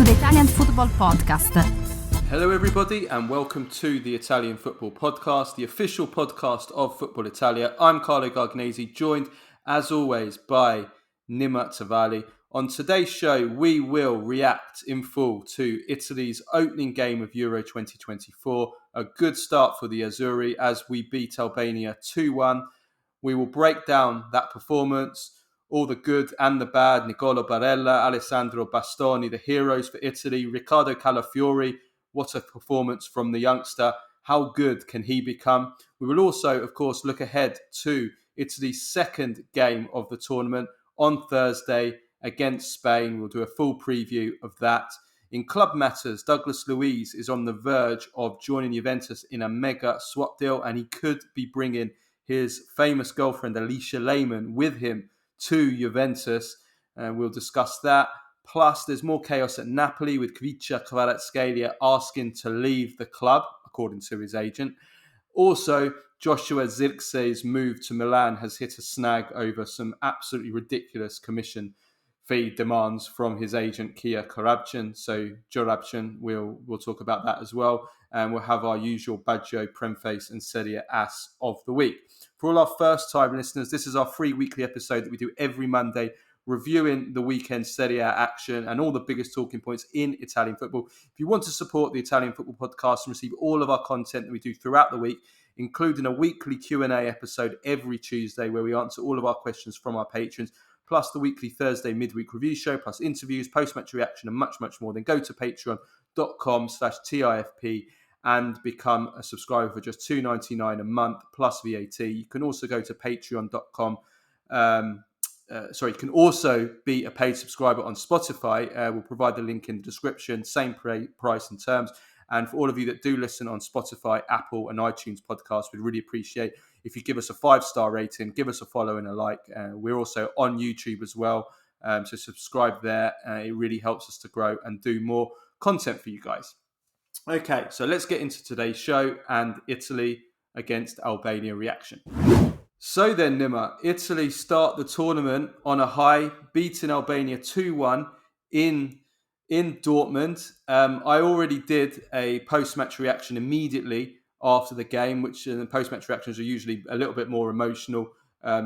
the Italian Football Podcast. Hello everybody and welcome to the Italian Football Podcast, the official podcast of Football Italia. I'm Carlo Gargnesi, joined as always by Nima Tavali. On today's show, we will react in full to Italy's opening game of Euro 2024. A good start for the Azzurri as we beat Albania 2-1. We will break down that performance, all the good and the bad. Nicolo Barella, Alessandro Bastoni, the heroes for Italy. Riccardo Calafiori, what a performance from the youngster. How good can he become? We will also, of course, look ahead to Italy's second game of the tournament on Thursday against Spain. We'll do a full preview of that. In club matters, Douglas Luiz is on the verge of joining Juventus in a mega swap deal, and he could be bringing his famous girlfriend Alisha Lehmann with him to Juventus. We'll discuss that. Plus, there's more chaos at Napoli with Khvicha Kvaratskhelia asking to leave the club, according to his agent. Also, Joshua Zirkzee's move to Milan has hit a snag over some absolutely ridiculous commission fee demands from his agent, Khvicha Kvaratskhelia. So, Jorabchin, we'll talk about that as well. And we'll have our usual Badjo, Premface and Serie Ass of the week. For all our first-time listeners, this is our free weekly episode that we do every Monday, reviewing the weekend Serie A action and all the biggest talking points in Italian football. If you want to support the Italian Football Podcast and receive all of our content that we do throughout the week, including a weekly Q&A episode every Tuesday where we answer all of our questions from our patrons, plus the weekly Thursday midweek review show, plus interviews, post-match reaction, and much, much more, then go to patreon.com/TIFP and become a subscriber for just $2.99 a month plus VAT. You can also go to patreon.com. You can also be a paid subscriber on Spotify. We'll provide the link in the description, same price and terms. And for all of you that do listen on Spotify, Apple and iTunes podcasts, we'd really appreciate if you give us a 5-star rating, give us a follow and a like. We're also on YouTube as well, so subscribe there. It really helps us to grow and do more content for you guys. Okay, so let's get into today's show and Italy against Albania reaction. So then, Nima, Italy start the tournament on a high, beating Albania 2-1 in Dortmund. I already did a post-match reaction immediately after the game, which the post-match reactions are usually a little bit more emotional.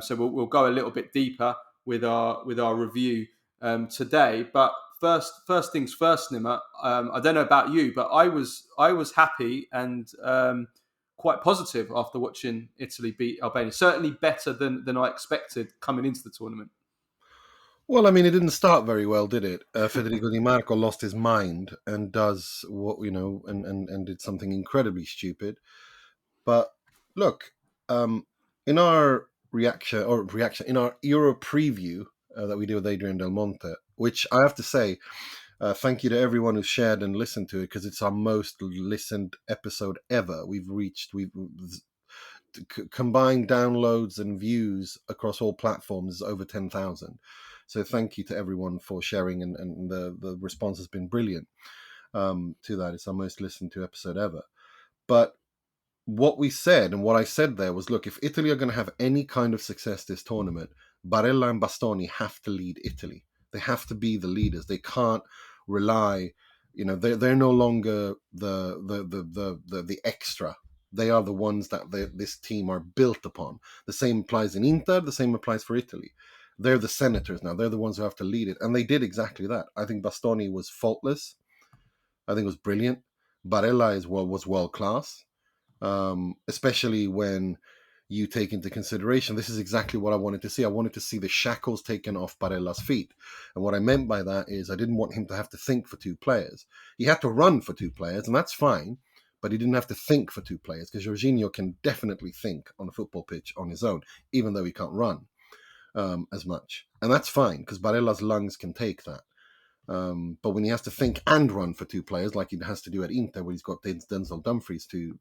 So we'll go a little bit deeper with our review today. But first things first, Nima. I don't know about you, but I was happy and quite positive after watching Italy beat Albania. Certainly better than I expected coming into the tournament. Well, I mean, it didn't start very well, did it? Federico Dimarco lost his mind and does what, and did something incredibly stupid. But look, in our reaction, in our Euro preview that we did with Adrian Del Monte, which I have to say, thank you to everyone who shared and listened to it, because it's our most listened episode ever. We've combined downloads and views across all platforms over 10,000. So thank you to everyone for sharing, and the response has been brilliant to that. It's our most listened to episode ever. But what we said and what I said there was, look, if Italy are going to have any kind of success this tournament, Barella and Bastoni have to lead Italy. They have to be the leaders. They can't rely, they're no longer the extra. They are the ones that this team are built upon. The same applies in Inter. The same applies for Italy. They're the senators now. They're the ones who have to lead it. And they did exactly that. I think Bastoni was faultless. I think it was brilliant. Barella was world class, especially when you take into consideration, this is exactly what I wanted to see. I wanted to see the shackles taken off Barella's feet. And what I meant by that is I didn't want him to have to think for two players. He had to run for two players, and that's fine. But he didn't have to think for two players, because Jorginho can definitely think on a football pitch on his own, even though he can't run as much. And that's fine, because Barella's lungs can take that. But when he has to think and run for two players, like he has to do at Inter, where he's got Denzel Dumfries to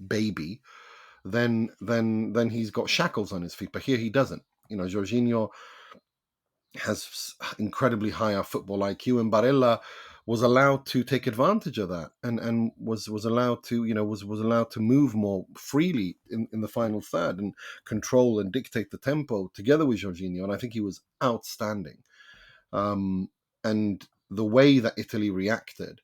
baby, then he's got shackles on his feet. But here he doesn't. Jorginho has incredibly high football IQ, and Barella was allowed to take advantage of that, and was allowed to was allowed to move more freely in the final third and control and dictate the tempo together with Jorginho, and I think he was outstanding. And the way that Italy reacted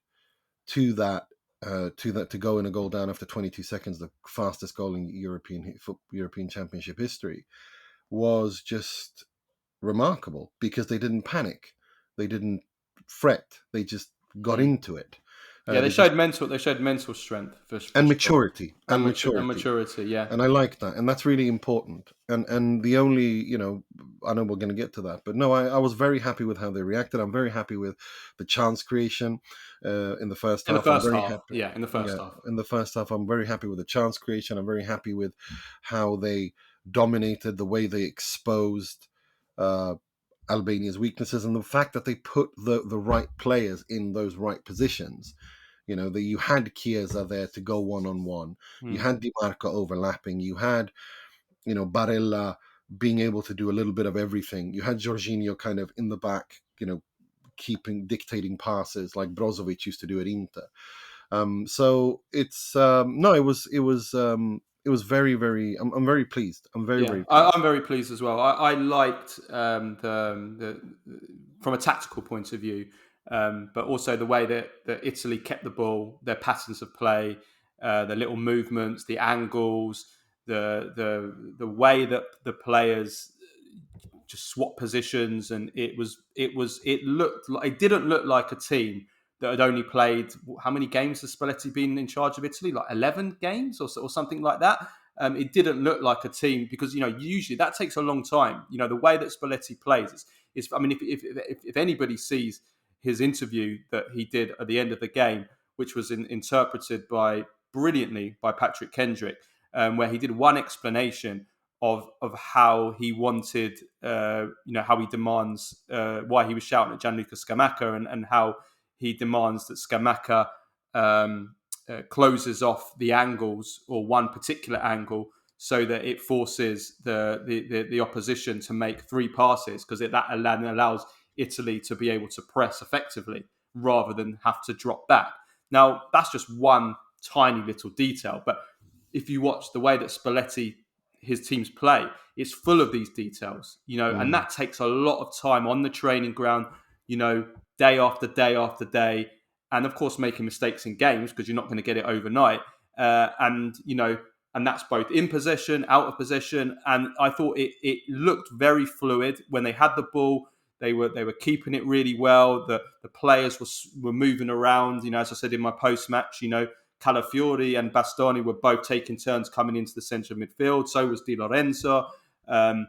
to that, to go in a goal down after 22 seconds, the fastest goal in European Championship history, was just remarkable, because they didn't panic, they didn't fret, they just got into it. Yeah, they showed mental strength for and sure. maturity And maturity. Yeah, and I like that, and that's really important. And the only, I know we're going to get to that, but no, I was very happy with how they reacted. I'm very happy with the chance creation in the first half. In the first half, I'm very happy with the chance creation. I'm very happy with how they dominated, the way they exposed Albania's weaknesses, and the fact that they put the right players in those right positions. That you had Chiesa there to go one-on-one. You had Dimarco overlapping. You had, Barella being able to do a little bit of everything. You had Jorginho kind of in the back, dictating passes like Brozovic used to do at Inter. So it's it was very, very. I'm very pleased. I'm very pleased. I'm very pleased as well. I liked the from a tactical point of view, but also the way that Italy kept the ball, their patterns of play, the little movements, the angles, the way that the players just swap positions, and it didn't look like a team that had only played, how many games has Spalletti been in charge of Italy? Like 11 games or something like that. It didn't look like a team, because usually that takes a long time. The way that Spalletti plays is I mean, if anybody sees his interview that he did at the end of the game, which was interpreted brilliantly by Patrick Kendrick, where he did one explanation of how he wanted, how he demands, why he was shouting at Gianluca Scamacca, and how he demands that Scamacca closes off the angles, or one particular angle, so that it forces the opposition to make 3 passes, because that allows Italy to be able to press effectively rather than have to drop back. Now, that's just one tiny little detail, but if you watch the way that Spalletti, his teams play, it's full of these details, and that takes a lot of time on the training ground, day after day after day, and of course making mistakes in games, because you're not going to get it overnight, and that's both in possession, out of possession. And I thought it looked very fluid when they had the ball. They were keeping it really well. The players were moving around. As I said in my post match, Calafiori and Bastoni were both taking turns coming into the centre of midfield. So was Di Lorenzo. Barella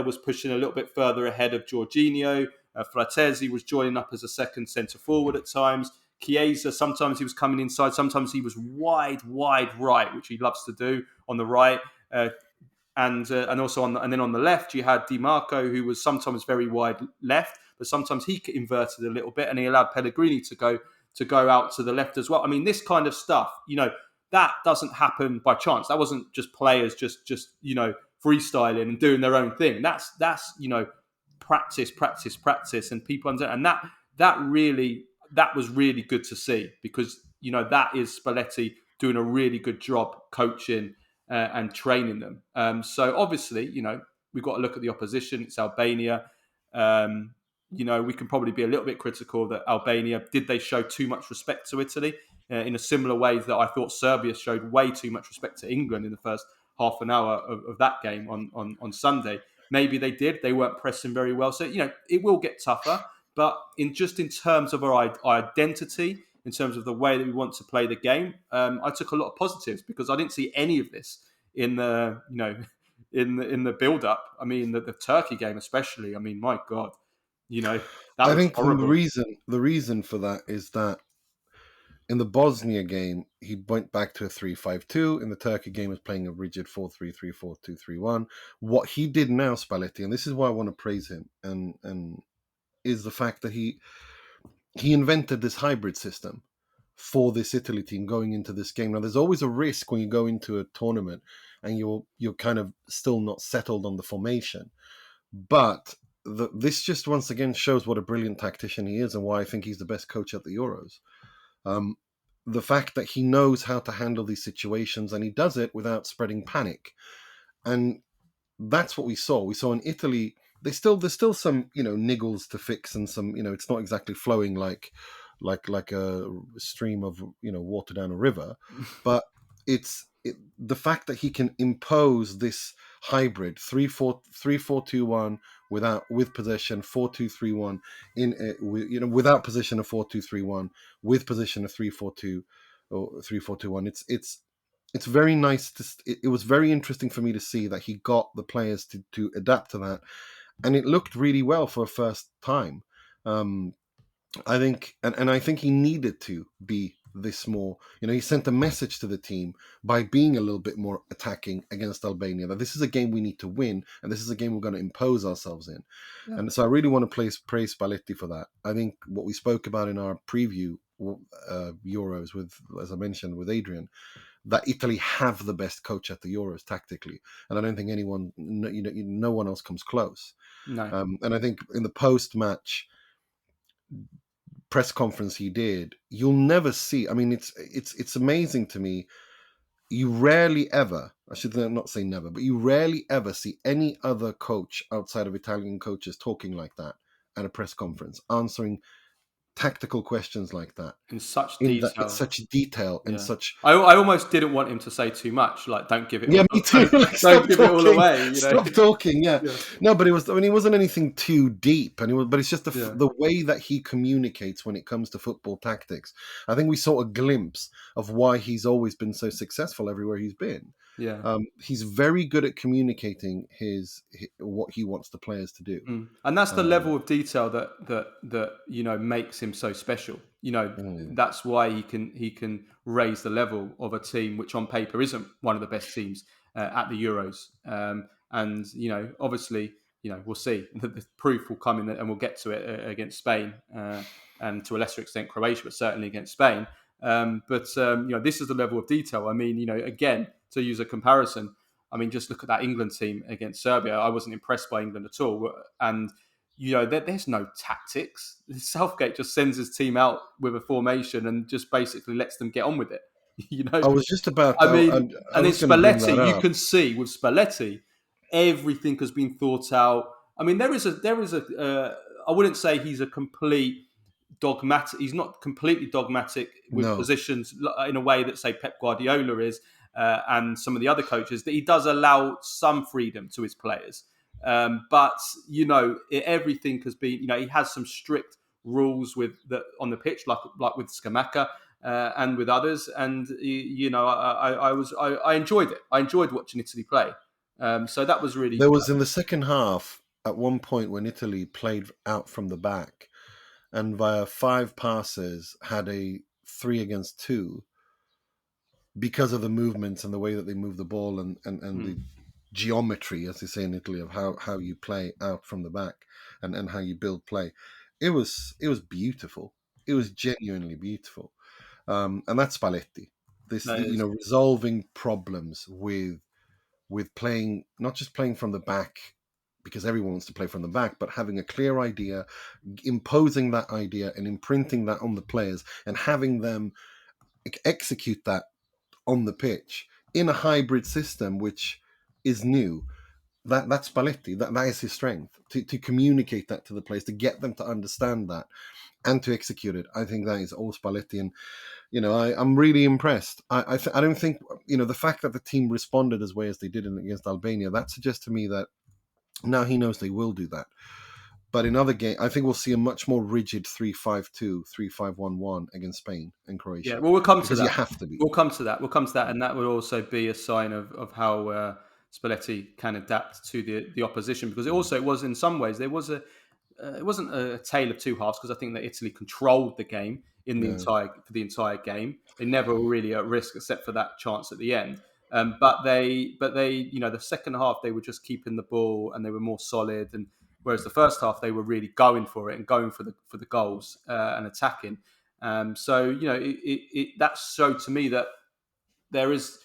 was pushing a little bit further ahead of Jorginho. Fratesi was joining up as a second centre forward at times. Chiesa, sometimes he was coming inside, sometimes he was wide right, which he loves to do on the right. And also on the left, you had Dimarco, who was sometimes very wide left, but sometimes he inverted a little bit, and he allowed Pellegrini to go out to the left as well. I mean, this kind of stuff, that doesn't happen by chance. That wasn't just players just freestyling and doing their own thing. That's practice, and people understand. And that was really good to see, because that is Spalletti doing a really good job coaching and training them. So obviously, we've got to look at the opposition. It's Albania. We can probably be a little bit critical that Albania, did they show too much respect to Italy in a similar way that I thought Serbia showed way too much respect to England in the first half an hour of that game on Sunday. Maybe they did. They weren't pressing very well. So, it will get tougher. But in terms of our identity, in terms of the way that we want to play the game, I took a lot of positives, because I didn't see any of this in the in the build up. I mean, the Turkey game especially. I mean, my God, that I was think horrible. the reason for that is that in the Bosnia game, he went back to a 3-5-2. In the Turkey game, he was playing a rigid 4-3-3, 4-2-3-1. What he did now, Spalletti, and this is why I want to praise him, and is the fact that he invented this hybrid system for this Italy team going into this game. Now, there's always a risk when you go into a tournament and you're kind of still not settled on the formation. But this just once again shows what a brilliant tactician he is, and why I think he's the best coach at the Euros. The fact that he knows how to handle these situations, and he does it without spreading panic. And that's what we saw. We saw an Italy there's still some niggles to fix, and some it's not exactly flowing like a stream of water down a river, but the fact that he can impose this hybrid 3-4-3-4-2-1 with possession, 4-2-3-1 without possession of 4-2-3-1, with possession of 3-4-2 or 3-4-2-1. It's very nice it was very interesting for me to see that he got the players to adapt to that, and it looked really well for a first time. I think, and I think he needed to be this more. He sent a message to the team by being a little bit more attacking against Albania, that this is a game we need to win, and this is a game we're going to impose ourselves in. Yeah. And so I really want to praise Spalletti for that. I think what we spoke about in our preview Euros with, as I mentioned, with Adrian, that Italy have the best coach at the Euros tactically, and I don't think no one else comes close. No. And I think in the post-match press conference he did, you'll never see. I mean, it's amazing to me. You rarely ever, I should not say never, but you rarely ever see any other coach outside of Italian coaches talking like that at a press conference, answering tactical questions like that in such detail, and such. I almost didn't want him to say too much, like don't give it. Yeah, me too. Don't give it all away. Stop talking. Yeah. No, but it was. I mean, it wasn't anything too deep, but it's just the way that he communicates when it comes to football tactics. I think we saw a glimpse of why he's always been so successful everywhere he's been. Yeah, he's very good at communicating what he wants the players to do, and that's the level of detail that makes him so special. That's why he can raise the level of a team which on paper isn't one of the best teams at the Euros. And obviously, we'll see. The proof will come in, and we'll get to it against Spain, and to a lesser extent Croatia, but certainly against Spain. But this is the level of detail. I mean, again, to use a comparison, I mean, just look at that England team against Serbia. I wasn't impressed by England at all. And, there's no tactics. Southgate just sends his team out with a formation and just basically lets them get on with it. I was just about... I mean, and in Spalletti, you can see with Spalletti, everything has been thought out. I mean, there is a I wouldn't say he's a complete... dogmatic. He's not completely dogmatic with positions in a way that, say, Pep Guardiola is, and some of the other coaches. That he does allow some freedom to his players, but everything has been. He has some strict rules on the pitch, like with Scamacca and with others. And I enjoyed it. I enjoyed watching Italy play. So that was really. There was in the second half at one point when Italy played out from the back, and via 5 passes had a 3 against 2 because of the movements and the way that they move the ball and the geometry, as they say in Italy, of how you play out from the back and how you build play. It was beautiful. It was genuinely beautiful. And that's Spalletti. Resolving problems with playing, not just playing from the back, because everyone wants to play from the back, but having a clear idea, imposing that idea and imprinting that on the players and having them execute that on the pitch in a hybrid system, which is new. That's Spalletti. That is his strength, to communicate that to the players, to get them to understand that and to execute it. I think that is all Spalletti. And, I'm really impressed. I don't think, the fact that the team responded as well as they did against Albania, that suggests to me that now he knows they will do that. But in other games, I think we'll see a much more rigid 3-5-2, 3-5-1-1 against Spain and Croatia. Yeah, well, we'll come to that. You have to be. We'll come to that, and that will also be a sign of how Spalletti can adapt to the opposition. Because it was in some ways it wasn't a tale of two halves, because I think that Italy controlled the game for the entire game. They never were really at risk except for that chance at the end. But they, the second half they were just keeping the ball and they were more solid. And whereas the first half they were really going for it and going for the goals and attacking. So that showed to me that there is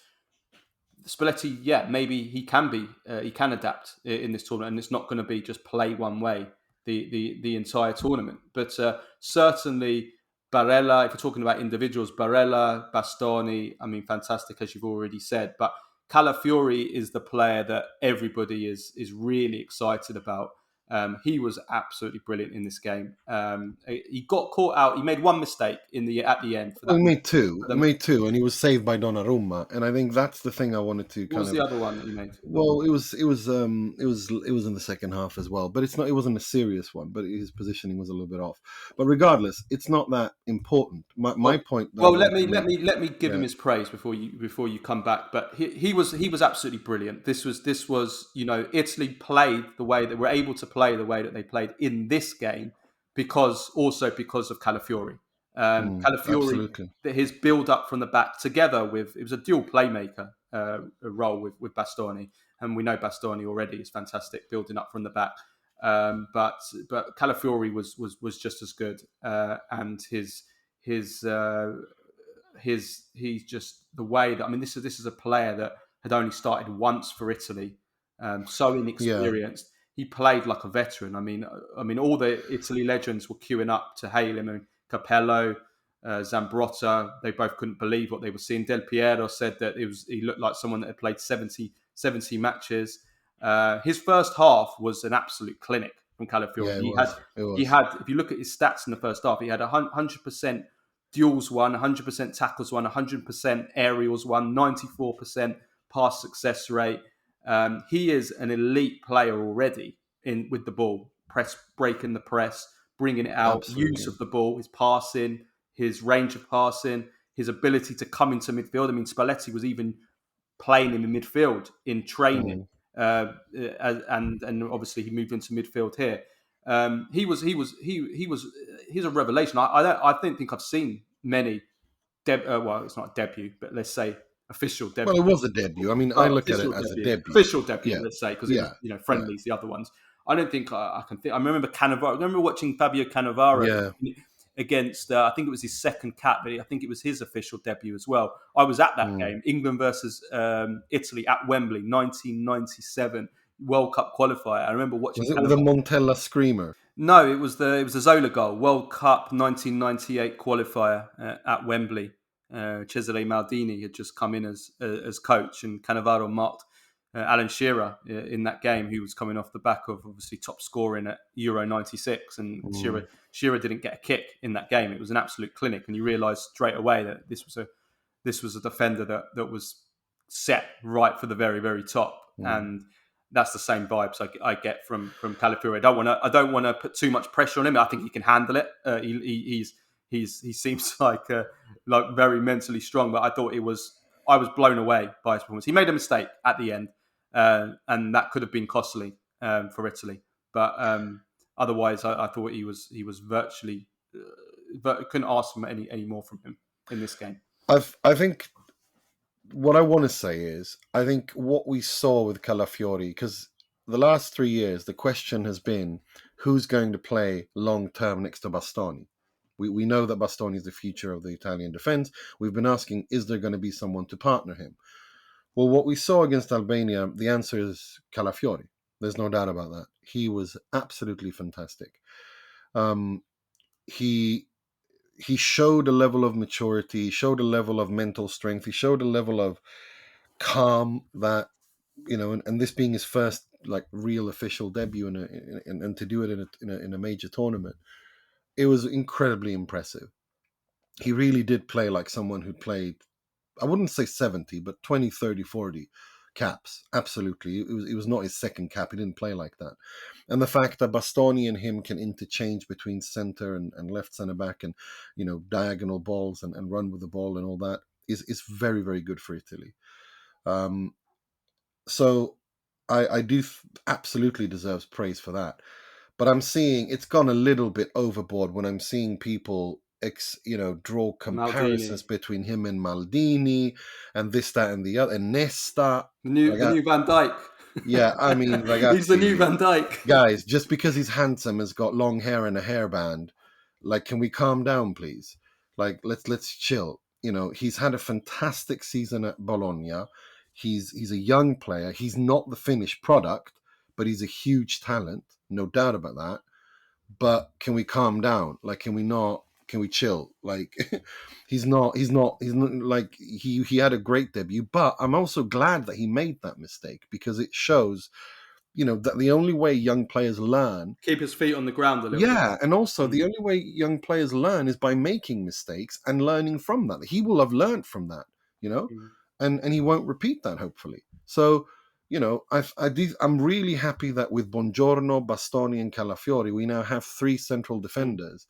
Spalletti. Yeah, maybe he can adapt in this tournament, and it's not going to be just play one way the entire tournament. But certainly. Barella, if you're talking about individuals, Barella, Bastoni, I mean, fantastic, as you've already said. But Calafiori is the player that everybody is really excited about. He was absolutely brilliant in this game. He got caught out. He made one mistake at the end for that. He made two. He made two, and he was saved by Donnarumma. And I think that's the thing I wanted to What was the other one that he made? Well, it was in the second half as well, but it wasn't a serious one. But his positioning was a little bit off. But regardless, it's not that important. My point. Let me give him his praise before you come back. But he was absolutely brilliant. This was Italy played the way that were able to play the way that they played in this game because of Calafiori. Calafiori, his build up from the back together with it was a dual playmaker role with Bastoni, and we know Bastoni already is fantastic building up from the back. But Calafiori was just as good, and he's just the way that this is a player that had only started once for Italy, so inexperienced. Yeah. He played like a veteran. All the Italy legends were queuing up to hail him, and Capello, Zambrotta, they both couldn't believe what they were seeing. Del Piero said that he looked like someone that had played 70 matches. His first half was an absolute clinic from Calafiori. He had, if you look at his stats in the first half, he had 100% duels won, 100% tackles won, 100% aerials won, 94% pass success rate. He is an elite player already with the ball, breaking the press, bringing it out, use of the ball, his passing, his range of passing, his ability to come into midfield. Spalletti was even playing him in midfield in training, and obviously he moved into midfield here. He's a revelation. I don't think I've seen many. Well, it's not a debut, but let's say official debut. Well, it was a debut. I look at it as a debut. Official debut, let's say, because friendlies, the other ones. I don't think I can think. I remember Cannavaro. I remember watching Fabio Cannavaro against. I think it was his second cap, but I think it was his official debut as well. I was at that game, England versus Italy at Wembley, 1997 World Cup qualifier. I remember watching. Was it the Montella screamer? No, it was the Zola goal, World Cup 1998 qualifier at Wembley. Cesare Maldini had just come in as coach, and Cannavaro marked Alan Shearer in that game, who was coming off the back of obviously top scoring at Euro 96, and Shearer didn't get a kick in that game. It was an absolute clinic, and you realised straight away that this was a defender that was set right for the very, very top, and that's the same vibes I get from Calafiori. I don't want to put too much pressure on him. I think he can handle it. He seems like very mentally strong, but I was blown away by his performance. He made a mistake at the end, and that could have been costly for Italy. But otherwise, I thought he was virtually couldn't ask for any more from him in this game. I think what I want to say is, I think what we saw with Calafiori, because the last 3 years, the question has been, who's going to play long-term next to Bastoni? We know that Bastoni is the future of the Italian defence. We've been asking, is there going to be someone to partner him? Well, what we saw against Albania, the answer is Calafiori. There's no doubt about that. He was absolutely fantastic. He showed a level of maturity, he showed a level of mental strength, he showed a level of calm that, and this being his first real official debut and to do it in a major tournament, it was incredibly impressive. He really did play like someone who played, I wouldn't say 70, but 20, 30, 40 caps. Absolutely. It was not his second cap. He didn't play like that. And the fact that Bastoni and him can interchange between centre and left centre back and, diagonal balls and run with the ball and all that is very, very good for Italy. So I do absolutely deserves praise for that. But I'm seeing it's gone a little bit overboard when I'm seeing people draw comparisons between him and Maldini and this, that, and the other, and Nesta. The new Van Dijk. Yeah, he's the new Van Dijk. Guys, just because he's handsome, has got long hair and a hairband, can we calm down, please? Let's chill. He's had a fantastic season at Bologna. He's a young player. He's not the finished product, but he's a huge talent, no doubt about that. But can we calm down? Can we chill? He's not he had a great debut, but I'm also glad that he made that mistake, because it shows the only way young players learn. Keep his feet on the ground a little bit. Yeah, and also the only way young players learn is by making mistakes and learning from that. He will have learned from that, and he won't repeat that, hopefully. So, I'm really happy that with Buongiorno, Bastoni, and Calafiori, we now have 3 central defenders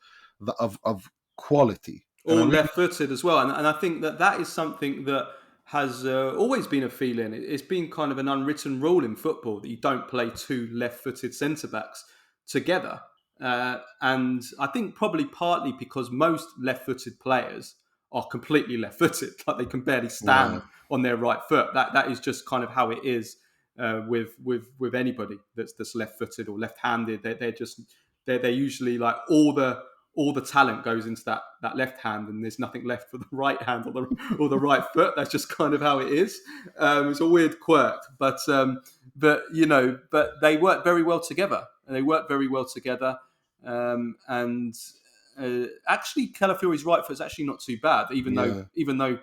of quality. All left-footed as well. And I think that is something that has always been a feeling. It's been kind of an unwritten rule in football that you don't play 2 left-footed centre-backs together. And I think probably partly because most left-footed players are completely left-footed. Like they can barely stand on their right foot. That is just kind of how it is with anybody that's left-footed or left-handed. They're usually like all the talent goes into that left hand, and there's nothing left for the right hand or the right foot. That's just kind of how it is. It's a weird quirk, but they work very well together, and actually Calafiori's right foot is actually not too bad, even though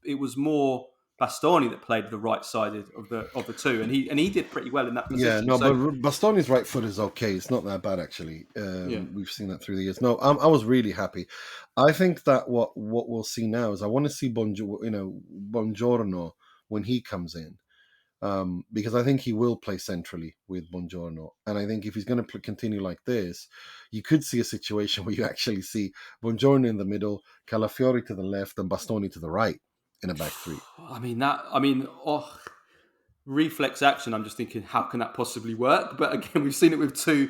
it was more Bastoni that played the right sided of the two, and he did pretty well in that position. But Bastoni's right foot is okay. It's not that bad actually. We've seen that through the years. No, I was really happy. I think that what we'll see now is I want to see Buongiorno when he comes in, because I think he will play centrally with Buongiorno, and I think if he's going to continue like this, you could see a situation where you actually see Buongiorno in the middle, Calafiori to the left, and Bastoni to the right in a back 3. Reflex action. I'm just thinking, how can that possibly work? But again, we've seen it with two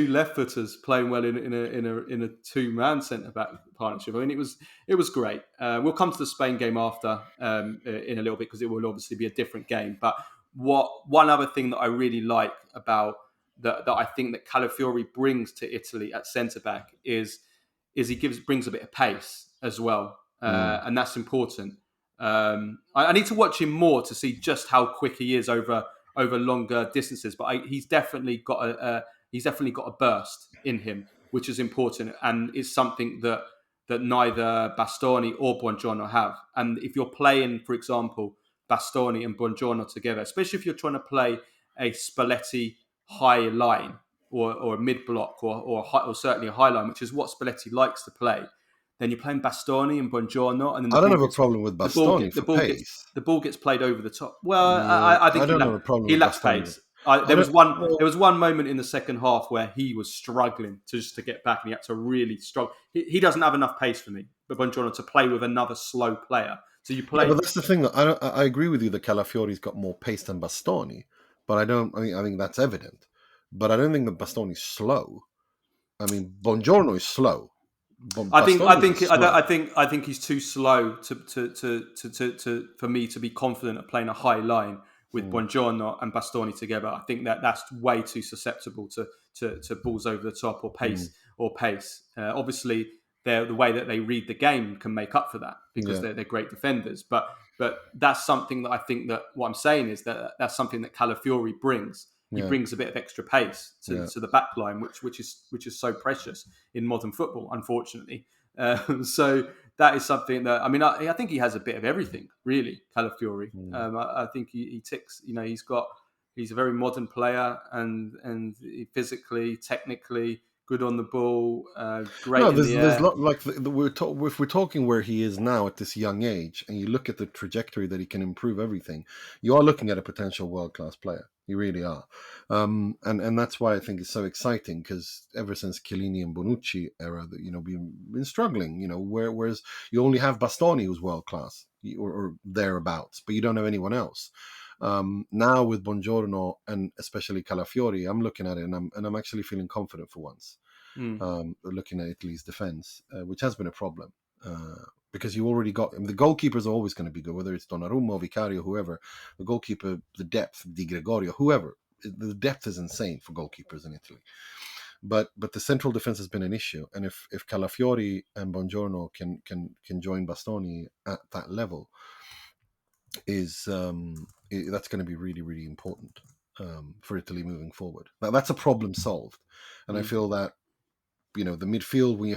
left-footers playing well in a 2-man centre-back partnership. I mean, it was great. We'll come to the Spain game after in a little bit because it will obviously be a different game. But one other thing that I really like about that I think that Calafiori brings to Italy at centre-back is he brings a bit of pace as well. And that's important. I need to watch him more to see just how quick he is over longer distances. But he's definitely got a burst in him, which is important, and is something that neither Bastoni or Buongiorno have. And if you're playing, for example, Bastoni and Buongiorno together, especially if you're trying to play a Spalletti high line or a mid block or certainly a high line, which is what Spalletti likes to play. Then you're playing Bastoni and Buongiorno, and then I don't have a problem with Bastoni for pace. The ball gets played over the top. Well, I think he lacks pace. There was one moment in the second half where he was struggling to get back, and he had to really struggle. He doesn't have enough pace for me, but Buongiorno, to play with another slow player. So you play. But that's the thing. I agree with you that Calafiori's got more pace than Bastoni, but I think that's evident. But I don't think that Bastoni's slow. I mean, Buongiorno is slow. I think he's too slow to for me to be confident of playing a high line with Buongiorno and Bastoni together. I think that's way too susceptible to balls over the top or pace. Obviously, the way that they read the game can make up for that because they're great defenders. But that's something that I think that what I'm saying is that's something that Calafiori brings. He brings a bit of extra pace to the back line, which is so precious in modern football, unfortunately. So that is something that I think he has a bit of everything, really. Calafiori. I think he ticks. He's a very modern player and physically, technically good on the ball, great in the air. There's like if we're talking where he is now at this young age, and you look at the trajectory that he can improve everything, you are looking at a potential world-class player. You really are, and that's why I think it's so exciting, because ever since Chiellini and Bonucci era, that we've been struggling. Whereas you only have Bastoni, who's world-class or thereabouts, but you don't have anyone else. Now with Buongiorno and especially Calafiori, I'm looking at it and I'm actually feeling confident for once. Looking at Italy's defense, which has been a problem, because you already got the goalkeepers are always going to be good, whether it's Donnarumma, Vicario, whoever. The goalkeeper, the depth, Di Gregorio, whoever. The depth is insane for goalkeepers in Italy. But the central defense has been an issue, and if Calafiori and Buongiorno can join Bastoni at that level, that's going to be really, really important for Italy moving forward. Now, that's a problem solved, and I feel that the midfield, when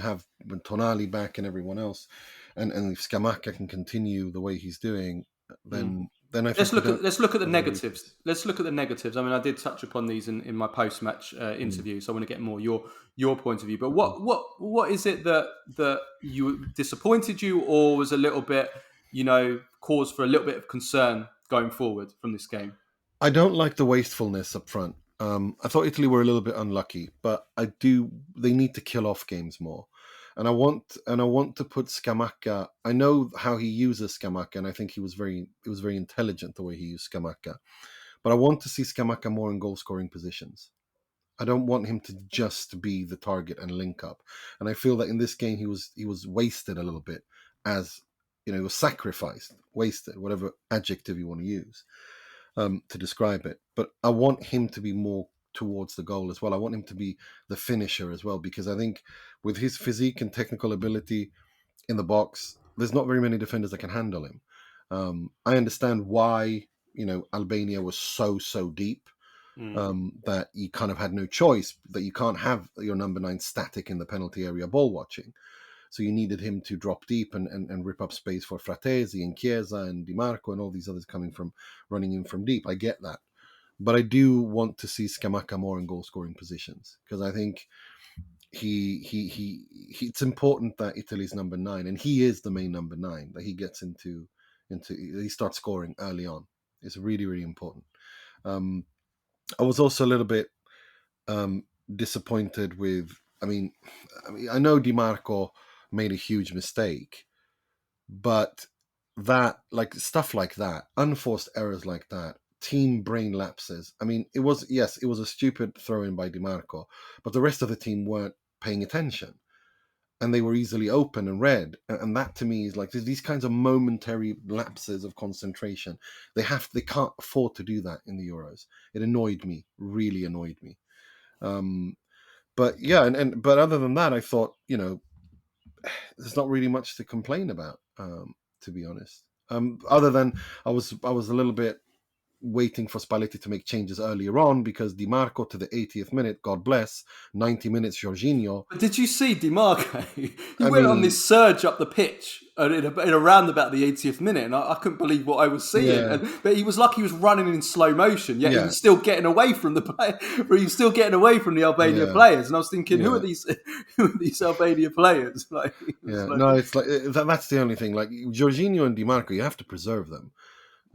Tonali back and everyone else, and if Scamacca can continue the way he's doing, then then I Let's think look at the negatives. Let's look at the negatives. I mean, I did touch upon these in my post-match interview, so I want to get more your point of view. But what is it that you disappointed you, or was a little bit, cause for a little bit of concern going forward from this game? I don't like the wastefulness up front. I thought Italy were a little bit unlucky, but they need to kill off games more. And I want to put Scamacca. I know how he uses Scamacca, and I think it was very intelligent the way he used Scamacca. But I want to see Scamacca more in goal scoring positions. I don't want him to just be the target and link up. And I feel that in this game he was wasted a little bit, as he was sacrificed, wasted, whatever adjective you want to use to describe it. But I want him to be more towards the goal as well. I want him to be the finisher as well, because I think with his physique and technical ability in the box, there's not very many defenders that can handle him. I understand why Albania was so deep. That you kind of had no choice, that you can't have your number 9 static in the penalty area ball watching. So you needed him to drop deep and rip up space for Fratesi and Chiesa and Dimarco and all these others running in from deep. I get that. But I do want to see Scamacca more in goal scoring positions, because I think he it's important that Italy's number 9, and he is the main number 9, that he gets into he starts scoring early on. It's really, really important. I was also a little bit disappointed with. I mean, I know Dimarco made a huge mistake, but stuff like that, unforced errors like that, team brain lapses. I mean, it was a stupid throw in by Dimarco, but the rest of the team weren't paying attention, and they were easily open and read. And that to me is like these kinds of momentary lapses of concentration. They can't afford to do that in the Euros. It annoyed me, really annoyed me. But yeah, but other than that, I thought, there's not really much to complain about, to be honest. Other than I was a little bit waiting for Spalletti to make changes earlier on, because Dimarco to the 80th minute, God bless, 90 minutes Jorginho. But did you see Dimarco? He went on this surge up the pitch in around about the 80th minute, and I couldn't believe what I was seeing. Yeah. But he was like he was running in slow motion, yet he Yeah. was still getting away from he was still getting away from the Albania players. And I was thinking, who are these Albania players? No, it's like that's the only thing. Like Jorginho and Dimarco, you have to preserve them.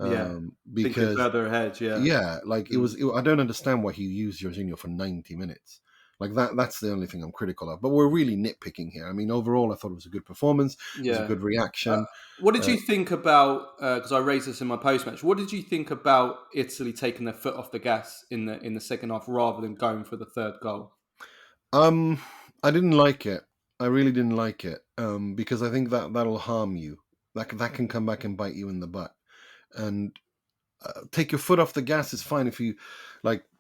Because thinking further ahead, it was. I don't understand why he used Jorginho for 90 minutes. Like that's the only thing I'm critical of. But we're really nitpicking here. I mean, overall, I thought it was a good performance. It was a good reaction. What did you think about? Because I raised this in my post match. What did you think about Italy taking their foot off the gas in the second half rather than going for the third goal? I didn't like it. I really didn't like it. Because I think that'll harm you. That can come back and bite you in the butt. And take your foot off the gas is fine if you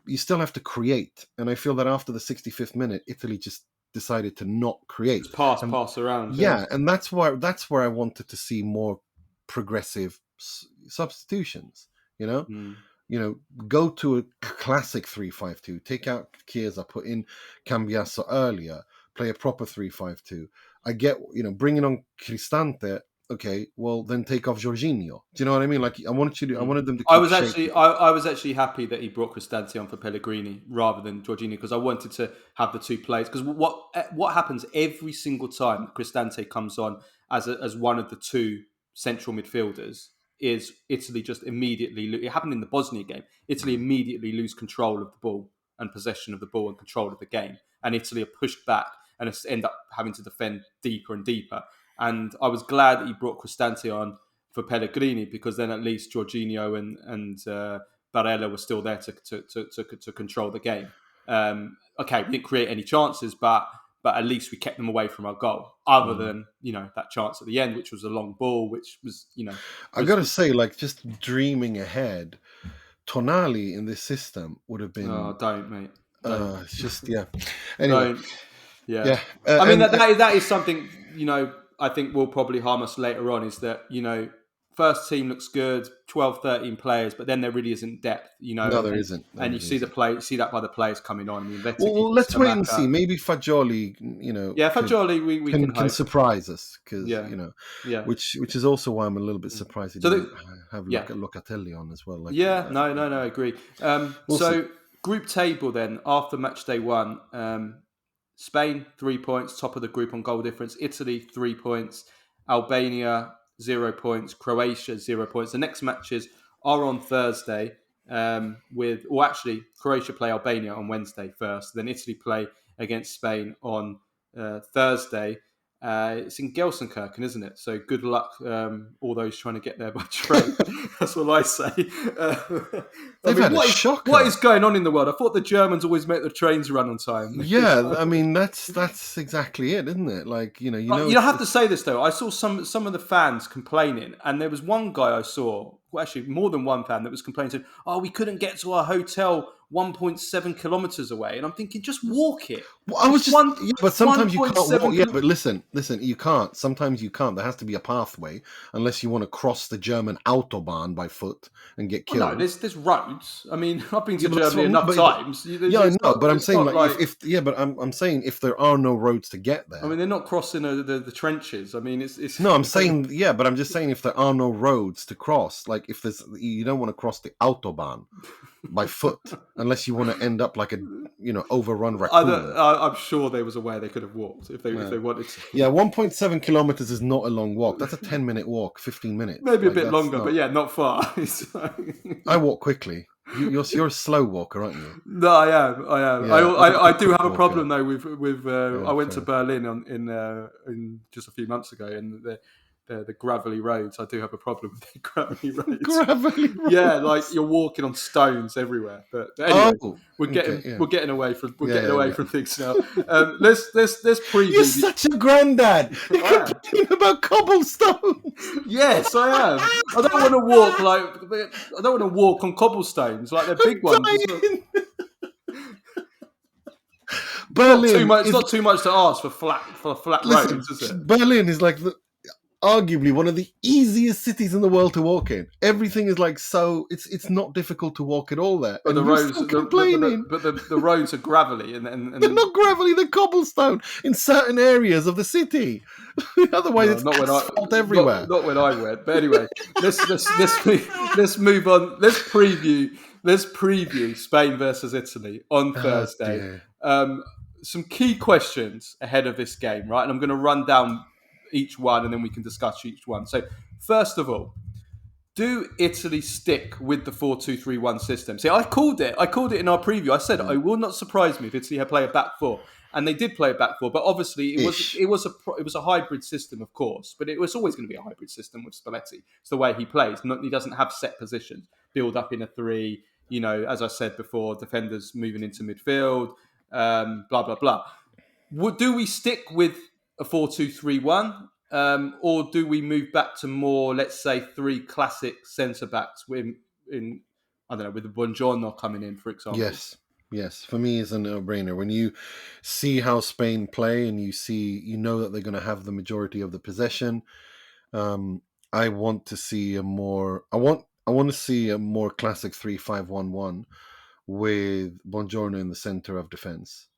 you still have to create. And I feel that after the 65th minute, Italy just decided to not create. Just pass around. Yeah, and that's where I wanted to see more progressive substitutions. Go to a classic 3-5-2. Take out Chiesa, put in Cambiasso earlier, play a proper 3-5-2. I get, bringing on Cristante. Okay, well then take off Jorginho. Do you know what I mean? Like I wanted them to. I was actually happy that he brought Cristante on for Pellegrini rather than Jorginho, because I wanted to have the two players. Because what happens every single time Cristante comes on as one of the two central midfielders is Italy just immediately. It happened in the Bosnia game. Italy immediately lose control of the ball and possession of the ball and control of the game, and Italy are pushed back and end up having to defend deeper and deeper. And I was glad that he brought Cristante on for Pellegrini, because then at least Jorginho and Barella were still there to control the game. Okay, we didn't create any chances, but at least we kept them away from our goal. Other than that chance at the end, which was a long ball, which was I gotta say, just dreaming ahead, Tonali in this system would have been. Oh, don't, mate. Don't. It's just Anyway, don't. Yeah. I mean that is something I think will probably harm us later on, is that, first team looks good, 12, 13 players, but then there really isn't depth, No, there isn't. And you see that by the players coming on. I mean, Well, let's wait and see. Maybe Fagioli, Fagioli, we can surprise us because yeah. which is also why I'm a little bit surprised he didn't have Locatelli on as well. I agree. We'll see. Group table then after match day 1, Spain 3 points, top of the group on goal difference. Italy 3 points, Albania 0 points, Croatia 0 points. The next matches are on Thursday. Croatia play Albania on Wednesday first. Then Italy play against Spain on Thursday. It's in Gelsenkirchen, isn't it? So good luck, all those trying to get there by train. That's all I say. What is going on in the world? I thought the Germans always make the trains run on time. Yeah, I mean that's exactly it, isn't it? Like you have to say this though. I saw some of the fans complaining, and there was one guy I saw. Well, actually, more than one fan that was complaining, saying, "Oh, we couldn't get to our hotel 1.7 kilometers away," and I'm thinking, just walk it. Well, but sometimes you can't walk. Yeah, but listen, you can't. Sometimes you can't. There has to be a pathway, unless you want to cross the German autobahn by foot and get killed. Well, no, there's roads. I mean, I've been to Germany enough times. But I'm saying I'm saying if there are no roads to get there. I mean, they're not crossing the trenches. I mean, it's. No, I'm saying but I'm just saying if there are no roads to cross, like if you don't want to cross the autobahn by foot. Unless you want to end up like a, overrun raccoon. I'm sure there was a way they could have walked if they wanted to. Yeah, 1.7 kilometers is not a long walk. That's a 10-minute walk, 15 minutes. Maybe a bit longer, but not far. I walk quickly. You're a slow walker, aren't you? No, I am. Yeah, I do have a problem though with. I went to Berlin in just a few months ago, and the gravelly roads. I do have a problem with the gravelly roads. Gravelly roads. Yeah, like you're walking on stones evereverywhere. But anyway, we're getting away from things now. Let's preview. You're such a granddad. You're complaining about cobblestones. Yes, I am. I don't want to walk on cobblestones like they're big ones. Berlin. It's not too much to ask for flat roads, is it? Berlin is like arguably one of the easiest cities in the world to walk in. Everything is like it's not difficult to walk at all there. But the roads complaining. But the roads are gravelly and they're not gravelly, they're cobblestone in certain areas of the city. Otherwise it's asphalt everywhere. Not when I went. But anyway, let's move on. Let's preview Spain versus Italy on Thursday. Some key questions ahead of this game, right? And I'm going to run down each one and then we can discuss each one. So first of all, do Italy stick with the 4-2-3-1 system? See, I called it in our preview. I said it will not surprise me if Italy had played a back four, and they did play a back four. But obviously, it was a hybrid system, of course. But it was always going to be a hybrid system with Spalletti. It's the way he plays. He doesn't have set positions, build up in a three. As I said before, defenders moving into midfield, blah blah blah. Do we stick with a 4-2-3-1, or do we move back to more, let's say, three classic centre backs with the Buongiorno coming in, for example? Yes. For me, it's a no-brainer. When you see how Spain play and you know that they're going to have the majority of the possession, I want to see a more classic 3-5-1-1 with Buongiorno in the centre of defence.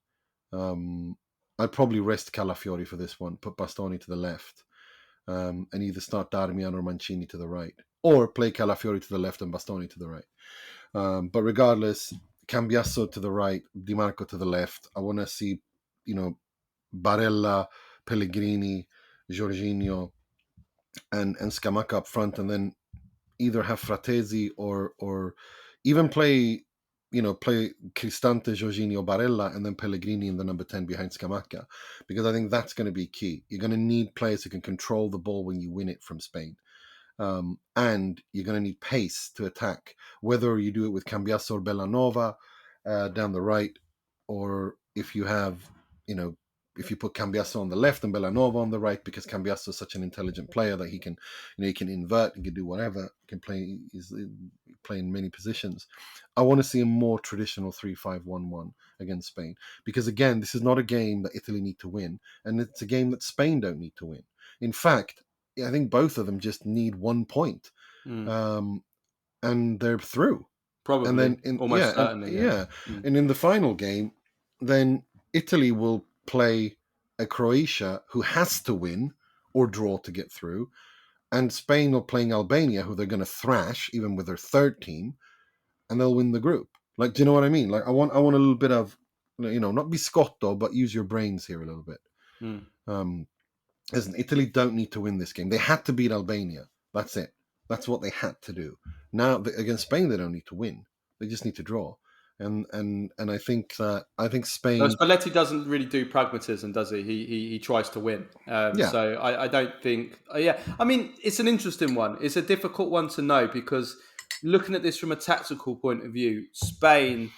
I'd probably rest Calafiori for this one, put Bastoni to the left, and either start Darmian or Mancini to the right, or play Calafiori to the left and Bastoni to the right. But regardless, Cambiasso to the right, Dimarco to the left. I want to see, Barella, Pellegrini, Jorginho, and Scamacca up front, and then either have Fratesi or even play Cristante, Jorginho, Barella, and then Pellegrini in the number 10 behind Scamacca, because I think that's going to be key. You're going to need players who can control the ball when you win it from Spain. And you're going to need pace to attack, whether you do it with Cambiasso or Bellanova down the right, or if you have, if you put Cambiasso on the left and Bellanova on the right, because Cambiasso is such an intelligent player that he can invert, he can do whatever, he can play in many positions. I want to see a more traditional 3-5-1-1 against Spain, because again, this is not a game that Italy need to win, and it's a game that Spain don't need to win. In fact, I think both of them just need 1 point. and they're through. Probably, And then certainly, yeah. And in the final game, then Italy will play a Croatia who has to win or draw to get through, and Spain will playing Albania, who they're going to thrash even with their third team, and they'll win the group. Like, do you know what I mean? Like, I want a little bit of, not biscotto, but use your brains here a little bit. Listen, Italy don't need to win this game. They had to beat Albania. That's it. That's what they had to do. Now against Spain, they don't need to win. They just need to draw. And I think Spain. No, Spalletti doesn't really do pragmatism, does he? He tries to win. So I don't think. I mean, it's an interesting one. It's a difficult one to know because looking at this from a tactical point of view, Spain,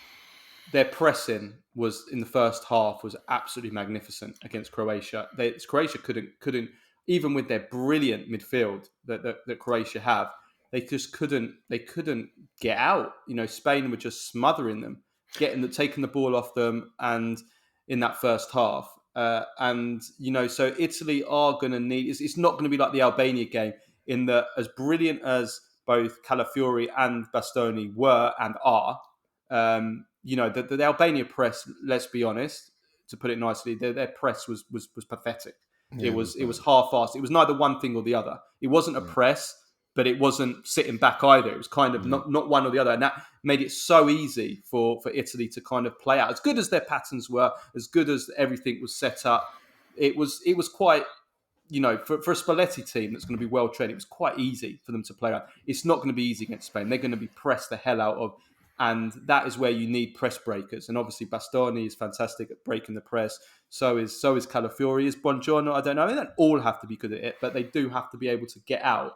their pressing was in the first half was absolutely magnificent against Croatia. Croatia couldn't even with their brilliant midfield that Croatia have. They just couldn't get out. Spain were just smothering them, taking the ball off them, and in that first half. So Italy are going to need. It's not going to be like the Albania game in that as brilliant as both Calafiori and Bastoni were and are. The Albania press. Let's be honest, to put it nicely, their press was pathetic. Yeah, it was half-assed. It was neither one thing or the other. It wasn't a press, but it wasn't sitting back either. It was kind of not one or the other. And that made it so easy for Italy to kind of play out. As good as their patterns were, as good as everything was set up, it was quite, for a Spalletti team that's going to be well trained, it was quite easy for them to play out. It's not going to be easy against Spain. They're going to be pressed the hell out of. And that is where you need press breakers. And obviously Bastoni is fantastic at breaking the press. So is Calafiori. Is Buongiorno? I don't know. They don't all have to be good at it, but they do have to be able to get out.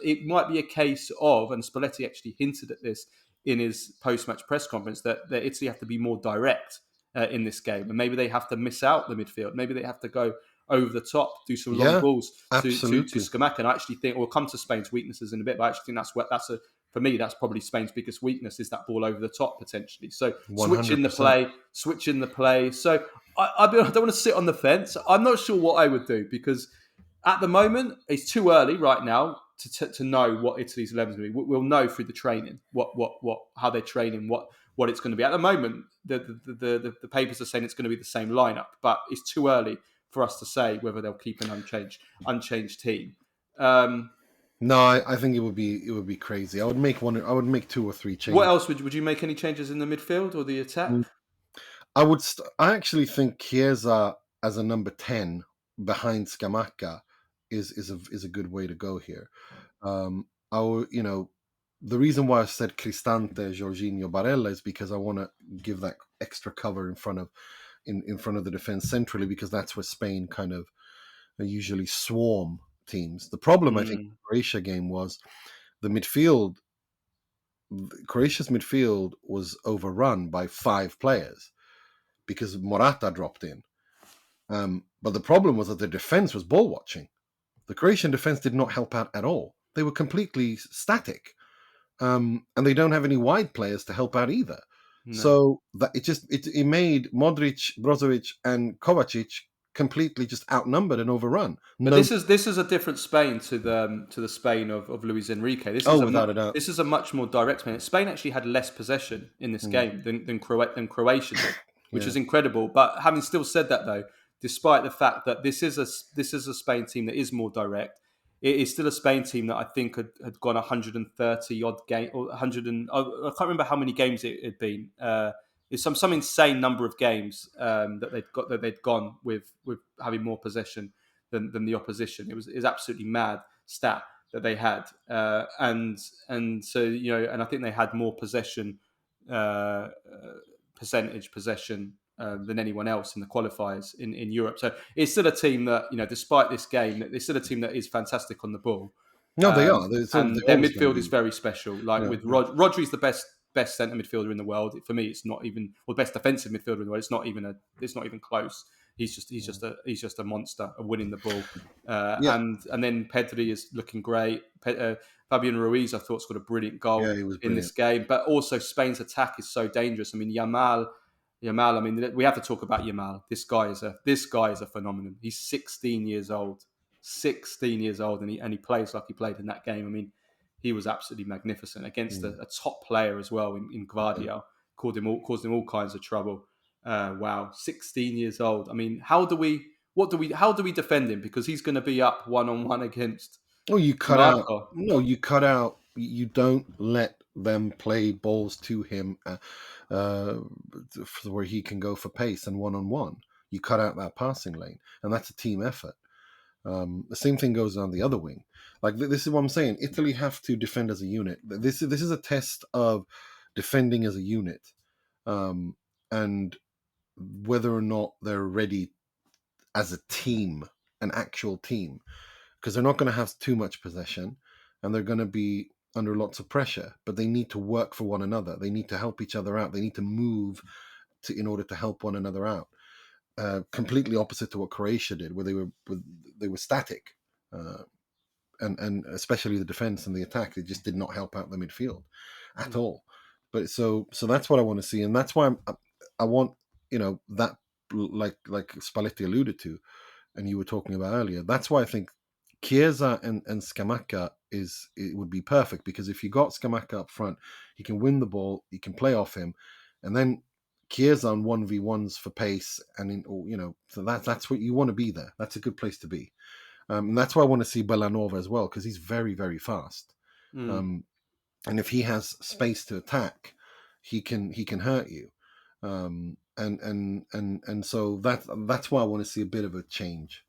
It might be a case of, and Spalletti actually hinted at this in his post-match press conference, that Italy have to be more direct in this game. And maybe they have to miss out the midfield. Maybe they have to go over the top, do some long balls to Scamacca. And I actually think we'll come to Spain's weaknesses in a bit, but I actually think for me, that's probably Spain's biggest weakness is that ball over the top potentially. So 100%. switch in the play. So I don't want to sit on the fence. I'm not sure what I would do because at the moment it's too early right now to know what Italy's 11 is going to be. We'll know through the training how they're training, what it's going to be. At the moment, the papers are saying it's going to be the same lineup, but it's too early for us to say whether they'll keep an unchanged team. No, I think it would be crazy. I would make 2 or 3 changes. What else would you make any changes in the midfield or the attack? I actually think Chiesa as a number 10 behind Scamacca is a good way to go here. The reason why I said Cristante, Jorginho, Barella is because I want to give that extra cover in front of the defense centrally, because that's where Spain kind of usually swarm teams. The problem I think in the Croatia game was Croatia's midfield was overrun by 5 players because Morata dropped in. But the problem was that the defense was ball watching. The Croatian defense did not help out at all. They were completely static. And they don't have any wide players to help out either. No. So that it made Modric, Brozovic, and Kovacic completely just outnumbered and overrun. But this is a different Spain to the Spain of Luis Enrique. Without a doubt. This is a much more direct Spain. Spain actually had less possession in this game than Croatia did, which is incredible. But having still said that, though, despite the fact that this is a Spain team that is more direct, it is still a Spain team that I think had gone 130 odd game or 100 and I can't remember how many games it had been. It's some insane number of games that they'd gone with having more possession than the opposition. It was absolutely mad stat that they had, and so and I think they had more possession percentage possession than anyone else in the qualifiers in Europe. So it's still a team that despite this game, it's still a team that is fantastic on the ball. No, they are. Their midfield is very special. With Rodri's the best centre midfielder in the world. For me, it's not even the best defensive midfielder in the world. It's not even close. He's just a monster of winning the ball. And then Pedri is looking great. Fabian Ruiz, I thought, scored a brilliant goal in this game. But also Spain's attack is so dangerous. I mean, Yamal. I mean, we have to talk about Yamal. This guy is a phenomenon. He's 16 years old. 16 years old, and he plays like he played in that game. I mean, he was absolutely magnificent against a top player as well in Gvardiol. Caused him all kinds of trouble. Wow, 16 years old. I mean, how do we defend him? Because he's going to be up 1-on-1 against Oh, you cut out. Dimarco. No, you cut out. You don't let them play balls to him where he can go for pace and 1-on-1. You cut out that passing lane, and that's a team effort. The same thing goes on the other wing. Like this is what I'm saying. Italy have to defend as a unit. This is a test of defending as a unit, and whether or not they're ready as a team, an actual team, because they're not going to have too much possession, and they're going to be under lots of pressure. But they need to work for one another. They need to help each other out. They need to move in order to help one another out. Completely opposite to what Croatia did, where they were static, and especially the defense and the attack, they just did not help out the midfield at all. But so that's what I want to see, and that's why I want that like Spalletti alluded to, and you were talking about earlier. That's why I think Chiesa and Scamacca it would be perfect, because if you got Scamacca up front, he can win the ball, he can play off him, and then Chiesa on 1v1s for pace, and so that's what you want to be there. That's a good place to be, and that's why I want to see Bellanova as well, because he's very, very fast, and if he has space to attack, he can hurt you, and so that's why I want to see a bit of a change.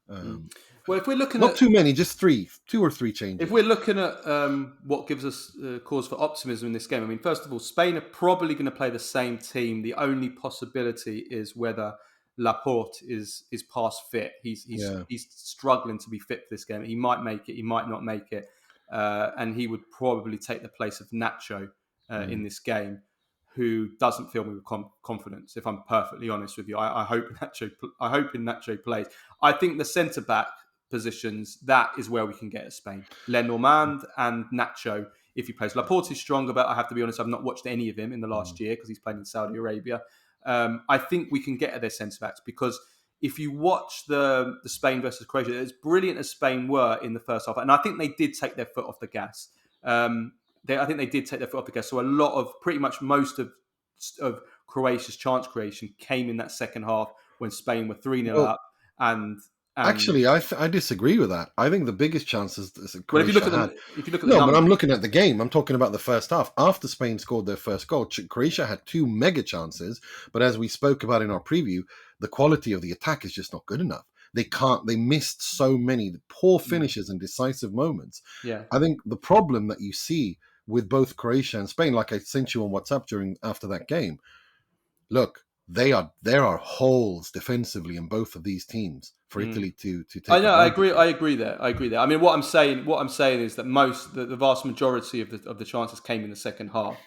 Well, if we're looking not too many, just two or three changes. If we're looking at what gives us cause for optimism in this game, I mean, first of all, Spain are probably going to play the same team. The only possibility is whether Laporte is past fit. He's struggling to be fit for this game. He might make it, he might not make it, and he would probably take the place of Nacho in this game, who doesn't fill me with confidence. If I'm perfectly honest with you, I hope Nacho plays. I think the centre back positions, that is where we can get at Spain. Lenormand and Nacho, if he plays. Laporte is stronger, but I have to be honest, I've not watched any of him in the last year because he's playing in Saudi Arabia. I think we can get at their centre backs, because if you watch the Spain versus Croatia, as brilliant as Spain were in the first half, and I think they did take their foot off the gas. I think they did take their foot off the gas. So a lot of, pretty much most of Croatia's chance creation came in that second half when Spain were 3-0 up. And actually, I disagree with that. I think the biggest chances Croatia if you look at the numbers, but I'm looking at the game. I'm talking about the first half. After Spain scored their first goal, Croatia had 2 mega chances. But as we spoke about in our preview, the quality of the attack is just not good enough. They missed so many poor finishes and decisive moments. Yeah, I think the problem that you see with both Croatia and Spain, like I sent you on WhatsApp after that game, look, there are holes defensively in both of these teams for Italy to take. I know. I agree there. I mean, what I'm saying is that the vast majority of the chances came in the second half.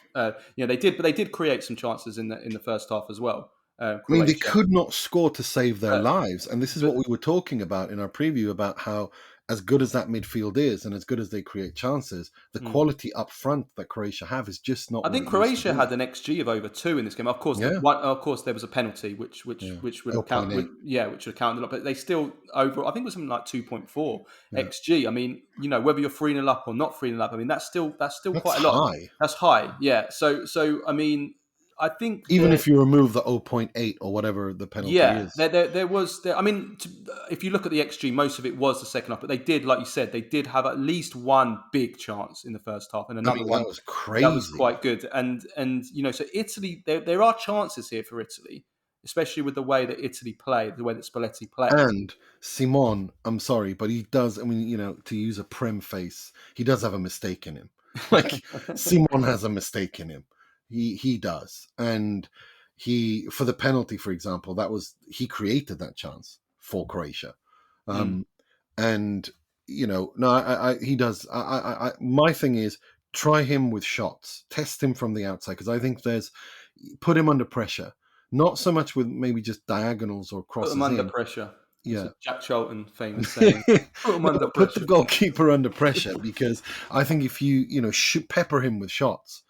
They did create some chances in the first half as well. I mean, they could not score to save their lives, and this is what we were talking about in our preview about how, as good as that midfield is, and as good as they create chances, the quality up front that Croatia have is just not. I think Croatia had an XG of over 2 in this game. Of course, there was a penalty which would account. Which would count a lot. But they still over. I think it was something like 2.4 XG. I mean, whether you're 3-0 up or not 3-0 up. I mean, that's still quite a lot. High. That's high. Yeah. So I mean, I think even if you remove the 0.8 or whatever the penalty is. There was. I mean, if you look at the XG, most of it was the second half. But they did, like you said, they did have at least one big chance in the first half, and another one that was crazy. That was quite good. And so Italy, there are chances here for Italy, especially with the way that Italy play, the way that Spalletti play. And Simon, I'm sorry, but he does. I mean, to use a Premface, he does have a mistake in him. Like Simon has a mistake in him. He does, and for the penalty, for example, he created that chance for Croatia, and he does. My thing is, try him with shots, test him from the outside, because I think put him under pressure, not so much with maybe just diagonals or crosses. Put him under pressure. Yeah, Jack Charlton famous saying. Put the goalkeeper under pressure, because I think if you pepper him with shots,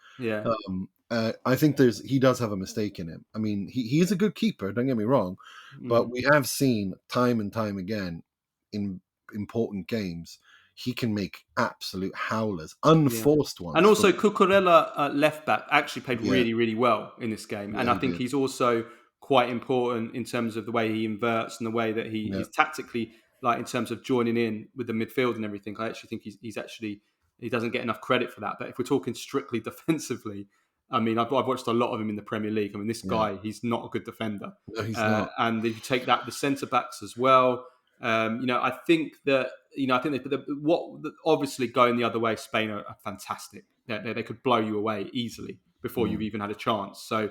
I think he does have a mistake in him. I mean, he is a good keeper, don't get me wrong, but we have seen time and time again in important games, he can make absolute howlers, unforced ones. And also Cucurella left back actually played really, really well in this game. Yeah, And I think he's also quite important in terms of the way he inverts and the way that he is tactically, like in terms of joining in with the midfield and everything. I actually think he doesn't get enough credit for that. But if we're talking strictly defensively, I mean, I've watched a lot of him in the Premier League. I mean, this guy, he's not a good defender. No, he's not. And if you take that, the centre backs as well. I think that obviously going the other way, Spain are fantastic. They could blow you away easily before you've even had a chance. So,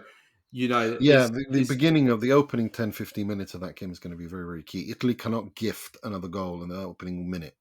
the beginning of the opening 10, 15 minutes of that game is going to be very, very key. Italy cannot gift another goal in the opening minute.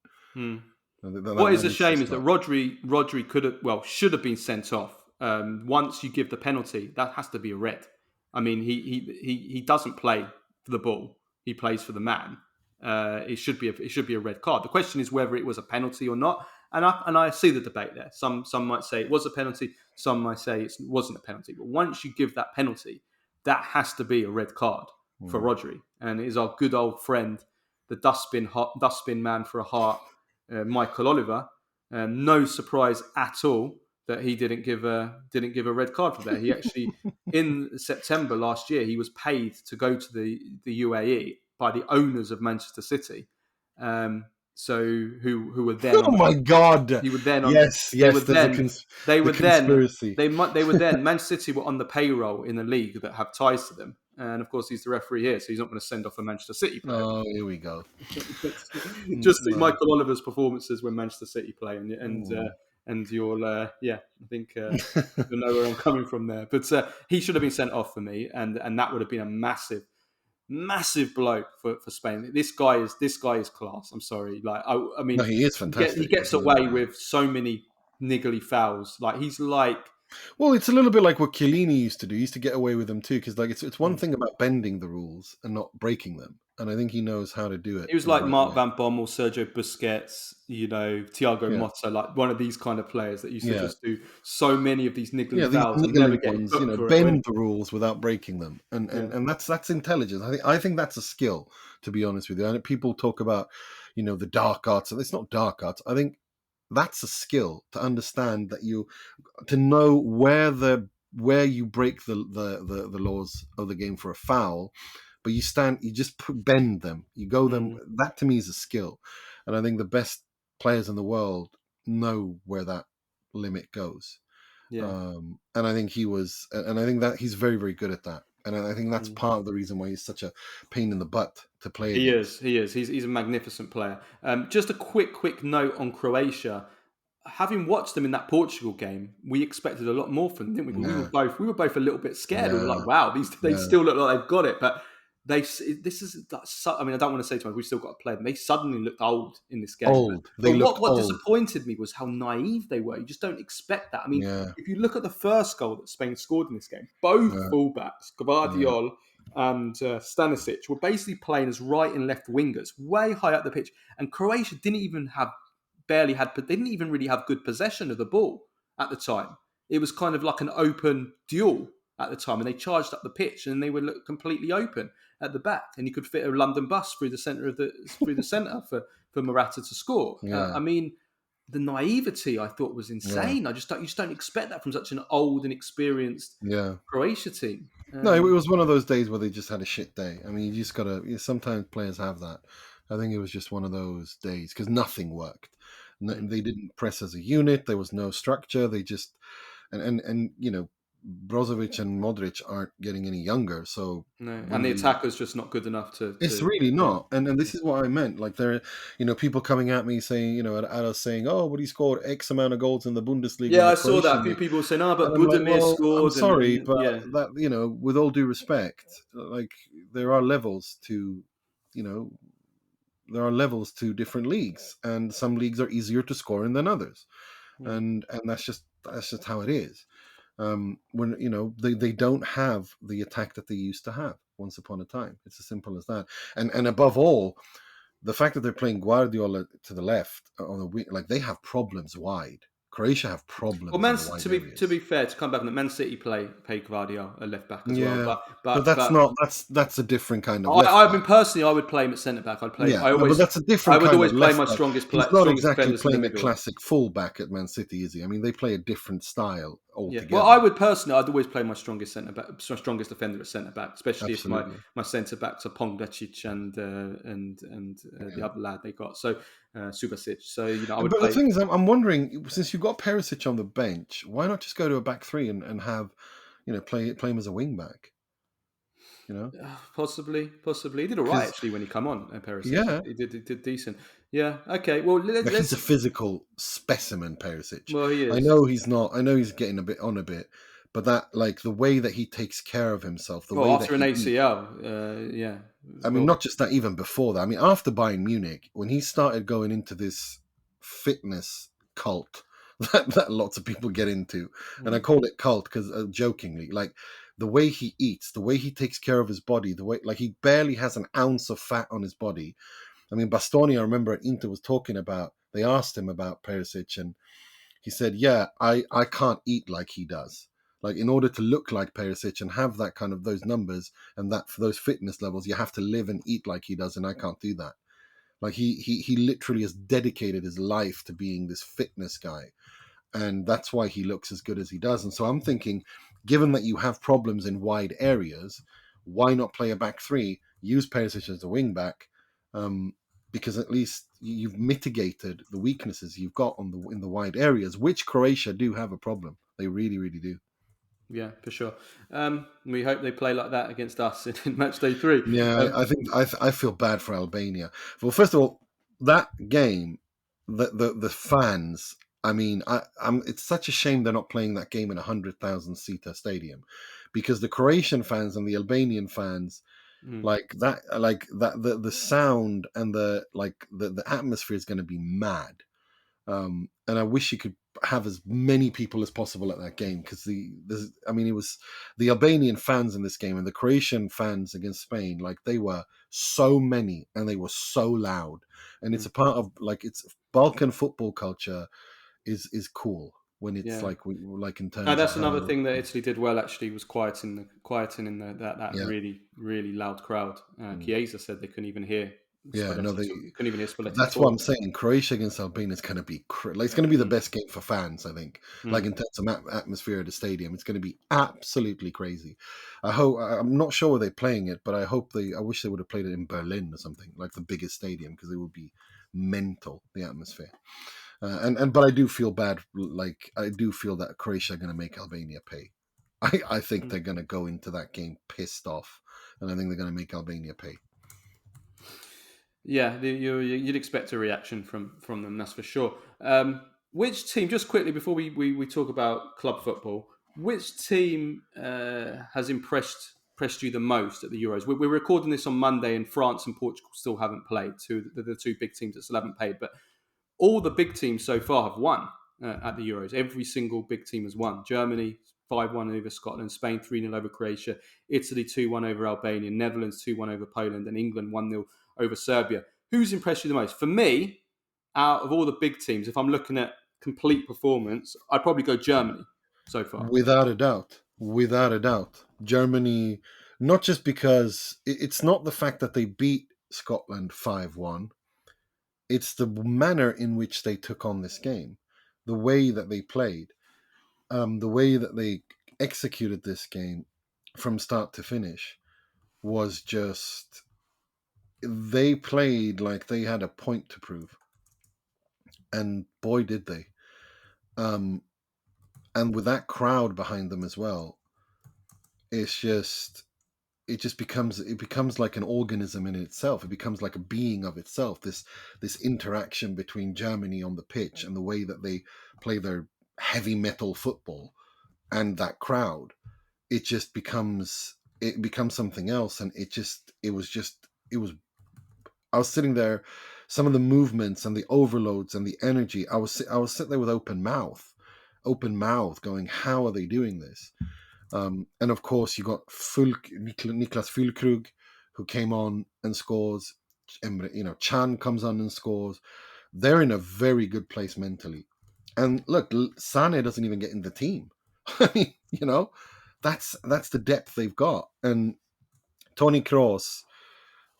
What is a shame is that Rodri should have been sent off. Once you give the penalty, that has to be a red. I mean, he doesn't play for the ball; he plays for the man. It should be a red card. The question is whether it was a penalty or not, and I see the debate there. Some might say it was a penalty, some might say it wasn't a penalty. But once you give that penalty, that has to be a red card for Rodri. And it is our good old friend, the dustbin man for a heart, Michael Oliver. No surprise at all that he didn't give a red card for that. He actually in September last year he was paid to go to the UAE by the owners of Manchester City, so who were then. Oh my God! He would then. They would then. Man City were on the payroll in a league that have ties to them, and of course he's the referee here, so he's not going to send off a Manchester City player. Oh, here we go. Just see Michael Oliver's performances when Manchester City play, and you'll, I think you'll know where I'm coming from there. But he should have been sent off for me, and that would have been a massive blow for Spain. This guy is class. I'm sorry. Like I mean, he is fantastic. He gets away with so many niggly fouls. Like he's like. Well, it's a little bit like what Chiellini used to do. He used to get away with them too, because like it's one thing about bending the rules and not breaking them, and I think he knows how to do it. He was like Mark Van Bommel, Sergio Busquets, Thiago Motta, like one of these kind of players that used to just do so many of these niggly fouls and never get ones, bend the rules without breaking them, and that's intelligence. I think that's a skill, to be honest with you. And people talk about the dark arts, and it's not dark arts. I think that's a skill to understand to know where you break the laws of the game for a foul, but you just bend them, you go them. That to me is a skill, and I think the best players in the world know where that limit goes. And I think that he's very, very good at that. And I think that's part of the reason why he's such a pain in the butt to play. He is. He's a magnificent player. Just a quick note on Croatia. Having watched them in that Portugal game, we expected a lot more from them, didn't we? Yeah. We were both a little bit scared. Yeah. We were like, "Wow, they still look like they've got it." But I don't want to say too much. We still got to play them. They suddenly looked old in this game. What disappointed me was how naive they were. You just don't expect that. I mean, if you look at the first goal that Spain scored in this game, both fullbacks, Gvardiol and Stanisic, were basically playing as right and left wingers, way high up the pitch. And Croatia they didn't even really have good possession of the ball at the time. It was kind of like an open duel at the time, and they charged up the pitch, and they were completely open at the back, and you could fit a London bus through the centre for Morata to score. Yeah. I mean, the naivety I thought was insane. You just don't expect that from such an old and experienced Croatia team. No, it was one of those days where they just had a shit day. I mean, you just gotta. Sometimes players have that. I think it was just one of those days because nothing worked. They didn't press as a unit. There was no structure. They just and Brozovic and Modric aren't getting any younger, so and the attacker's just not good enough to. It's really not, and this is what I meant. Like there, people coming at me saying, at us saying, "Oh, but he scored X amount of goals in the Bundesliga." Yeah, I saw that. A few people saying, "Oh, but Budimir scored." I'm sorry, but that with all due respect, like there are levels to, there are levels to different leagues, and some leagues are easier to score in than others, and that's just how it is. When they don't have the attack that they used to have once upon a time. It's as simple as that. And above all, the fact that they're playing Guardiola to the left on the wing, like they have problems wide. Croatia have Well, problems in the wide areas. to be fair, to come back on that, Man City play Gvardiol a left back as well, Yeah, but but that's a different kind of left I back. mean, personally, I would play him at centre back. Yeah, no, but that's a I different would kind of always play left my back. He's not strongest exactly defenders in the playing a middle. classic fullback at Man City, is he? I mean, they play a different style Yeah, altogether. well, I would personally, I'd always play my strongest centre back, strongest defender at centre back, especially Absolutely. if my centre backs are Pongracic and the other lad they got, so Subasic. So I would But the play. thing is, I'm wondering, since you've got Perisic on the bench, why not just go to a back three and have, play him as a wing back? Possibly. He did all right Because actually when he come on. Perisic, yeah, he did decent. Yeah. Okay. Well, but he's a let's. physical specimen, Perisic. Well, he I is. know he's not. I know he's getting a bit, but that like the way that he takes care of himself, the Well, way that after an he eats. ACL, yeah. I mean, Well, not just that, even before that. I mean, after Bayern Munich, when he started going into this fitness cult that lots of people get into, and I call it cult because jokingly, like the way he eats, the way he takes care of his body, the way like he barely has an ounce of fat on his body. I mean, Bastoni, I remember at Inter was talking about. They asked him about Perisic, and he said, "Yeah, I can't eat like he does." Like in order to look like Perisic and have that kind of those numbers and that for those fitness levels, you have to live and eat like he does, and I can't do that. Like he literally has dedicated his life to being this fitness guy, and that's why he looks as good as he does. And so I'm thinking, given that you have problems in wide areas, why not play a back three? Use Perisic as a wing back, because at least you've mitigated the weaknesses you've got in the wide areas, which Croatia do have a problem. They really, really do. yeah, for sure. We hope they play like that against us in match day 3. Yeah, I think I feel bad for Albania. Well, first of all, that game, the fans. I mean, it's such a shame they're not playing that game in 100,000 seater stadium, because the Croatian fans and the Albanian fans, like that, the sound and the atmosphere is going to be mad. And I wish you could have as many people as possible at that game, because it was the Albanian fans in this game and the Croatian fans against Spain, like they were so many and they were so loud, and it's a part of like it's Balkan football culture is cool when it's Yeah. like in No, terms of that's how another thing that Italy did well. Actually, was quieting that yeah. really loud crowd. Chiesa said they couldn't even hear Yeah, no, couldn't even hear Spalletti that's what I'm talk. saying. Croatia against Albania is going to be it's going to be the best game for fans, I think. Like in terms of atmosphere at the stadium, it's going to be absolutely crazy. I'm not sure where they're playing it, but I wish they would have played it in Berlin or something, like the biggest stadium, because it would be mental, the atmosphere. But I do feel bad. Like I do feel that Croatia are going to make Albania pay. I think they're going to go into that game pissed off, and I think they're going to make Albania pay. Yeah, you'd expect a reaction from them, that's for sure. Which team, just quickly before we talk about club football, which team has impressed you the most at the Euros? We're recording this on Monday, and France and Portugal still haven't played. The two big teams that still haven't played, but all the big teams so far have won at the Euros. Every single big team has won. Germany 5-1 over Scotland, Spain 3-0 over Croatia, Italy 2-1 over Albania, Netherlands 2-1 over Poland, and England 1-0 over Serbia. Who's impressed you the most? For me, out of all the big teams, if I'm looking at complete performance, I'd probably go Germany so far. Without a doubt. Germany, not just because it's not the fact that they beat Scotland 5-1, it's the manner in which they took on this game, the way that they played, the way that they executed this game from start to finish was just, they played like they had a point to prove. And boy, did they. And with that crowd behind them as well, it's just it becomes like an organism in itself. It becomes like a being of itself. This interaction between Germany on the pitch and the way that they play their heavy metal football and that crowd, it becomes something else. And it was I was sitting there, some of the movements and the overloads and the energy, I was sitting there with open mouth going, how are they doing this? And of course, you got Niklas Füllkrug, who came on and scores. Chan comes on and scores. They're in a very good place mentally. And look, Sane doesn't even get in the team. I mean, that's the depth they've got. And Toni Kroos,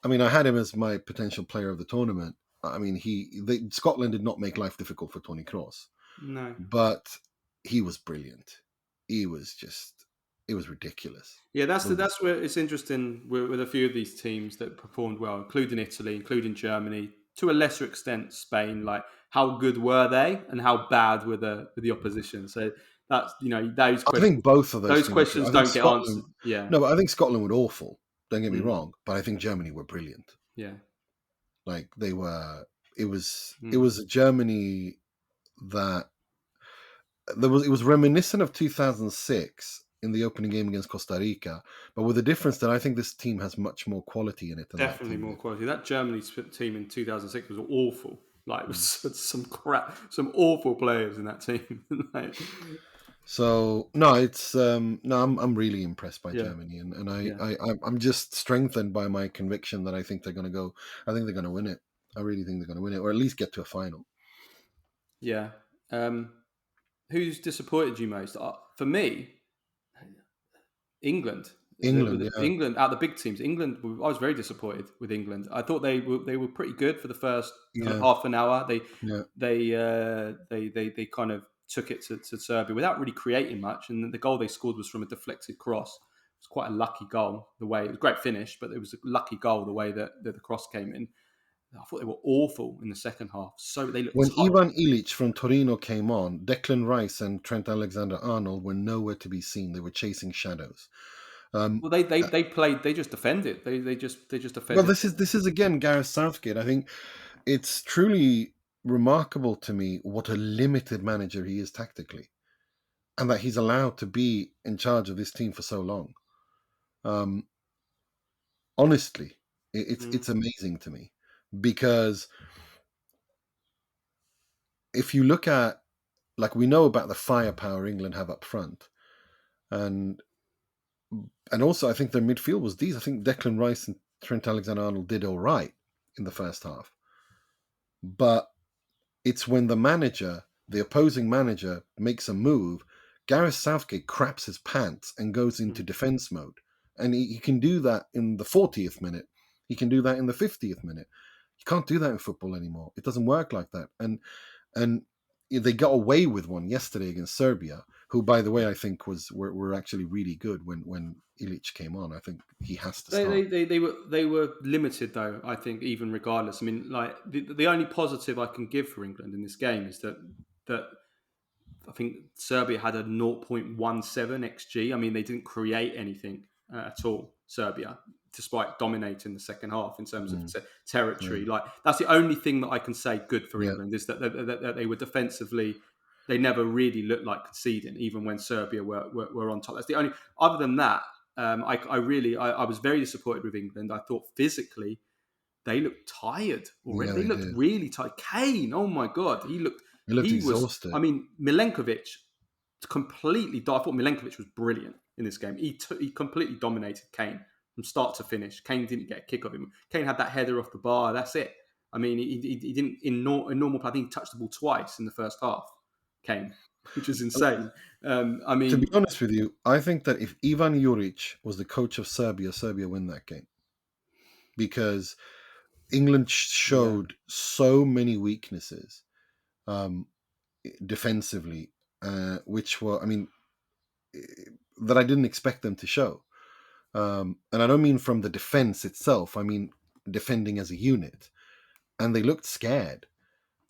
I mean, I had him as my potential player of the tournament. I mean, Scotland did not make life difficult for Toni Kroos, No. but he was brilliant. It was ridiculous. Yeah, that's where it's interesting with a few of these teams that performed well, including Italy, including Germany, to a lesser extent Spain. Like, how good were they, and how bad were the opposition? So that's those I questions. think both of those Those teams. questions I think don't get answered. Scotland. Yeah. No, but I think Scotland were awful. Don't get me Mm. wrong, but I think Germany were brilliant. Yeah. Like they were. It was Mm. a Germany that it was reminiscent of 2006 in the opening game against Costa Rica, but with the difference that I think this team has much more quality in it than Definitely that team more did. quality. That Germany team in 2006 was awful. Like, it was some crap, some awful players in that team. Like, So no, it's no, I'm really impressed by yeah. Germany, and Yeah. I'm just strengthened by my conviction that I think they're going to go. I think they're going to win it. I really think they're going to win it, or at least get to a final. Yeah. Who's disappointed you most? For me, England. England, yeah, England out of the big teams. England. I was very disappointed with England. I thought they were pretty good for the first kind of yeah, half an hour. yeah. They kind of took it to Serbia without really creating much, and the goal they scored was from a deflected cross. It was quite a lucky goal. The way it was a great finish, but it was a lucky goal the way that the cross came in. I thought they were awful in the second half. So they looked When tired. Ivan Ilic from Torino came on, Declan Rice and Trent Alexander-Arnold were nowhere to be seen. They were chasing shadows. Well, they played. They just defended. They just Well, defended. this is again Gareth Southgate. I think it's truly remarkable to me what a limited manager he is tactically, and that he's allowed to be in charge of this team for so long. Honestly, it's amazing to me, because if you look at, like, we know about the firepower England have up front, and also I think their midfield was decent. I think Declan Rice and Trent Alexander-Arnold did all right in the first half, but it's when the opposing manager, makes a move, Gareth Southgate craps his pants and goes into defense mode. And he can do that in the 40th minute. He can do that in the 50th minute. You can't do that in football anymore. It doesn't work like that. And they got away with one yesterday against Serbia, who, by the way, I think were actually really good when Ilic came on. I think he has to start. They were limited, though. I think, even regardless. I mean, like, the only positive I can give for England in this game is that I think Serbia had a 0.17 xG. I mean, they didn't create anything at all, Serbia, despite dominating the second half in terms of territory. Yeah. Like, that's the only thing that I can say good for Yeah. England, is that they were defensively. They never really looked like conceding, even when Serbia were on top. That's the only. Other than that, I was very disappointed with England. I thought physically they looked tired already. Yeah, They they looked did. really tired. Kane, oh my God, He looked he was. exhausted. I mean, Milenkovic completely. I thought Milenkovic was brilliant in this game. He completely dominated Kane from start to finish. Kane didn't get a kick of him. Kane had that header off the bar. That's it. I mean, he didn't in normal play. I think he touched the ball twice in the first half. Kane, which is insane. I mean, To be honest with you, I think that if Ivan Juric was the coach of Serbia, Serbia win that game, because England showed so many weaknesses defensively, which were, I mean, that I didn't expect them to show. And I don't mean from the defense itself. I mean defending as a unit, and they looked scared.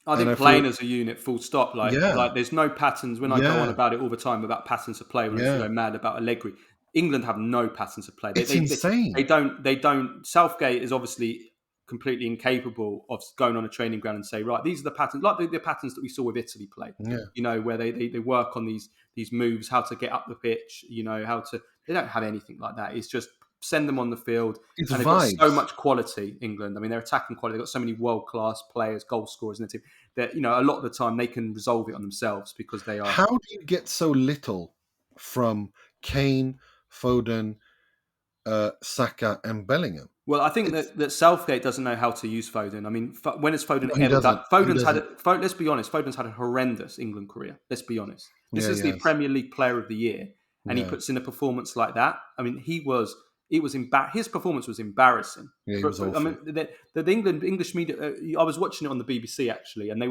I And think I playing feel, as a unit, full stop. Like yeah, there's no patterns. When I go on yeah, about it all the time about patterns of play, when I used to yeah, go mad about Allegri, England have no patterns of play. it's insane. They don't. Southgate is obviously completely incapable of going on a training ground and say, right, these are the patterns, like the patterns that we saw with Italy play. Yeah, You know, where they work on these moves, how to get up the pitch. You know, how to. They don't have anything like that. It's just send them on the field. it's And they've got so vibes. much quality, England. I mean, they're attacking quality. They've got so many world-class players, goal scorers in the team, that, you know, a lot of the time they can resolve it on themselves because they are. How do you get so little from Kane, Foden, Saka, and Bellingham? Well, I think that Southgate doesn't know how to use Foden. I mean, when has Foden he ever done? doesn't. Let's be honest. Foden's had a horrendous England career. Let's be honest. This Yeah, is he the has. Premier League Player of the Year, and he Yeah. puts in a performance like that. I mean, his performance was embarrassing. Yeah, he was awful. I mean, the English media. I was watching it on the BBC actually, and they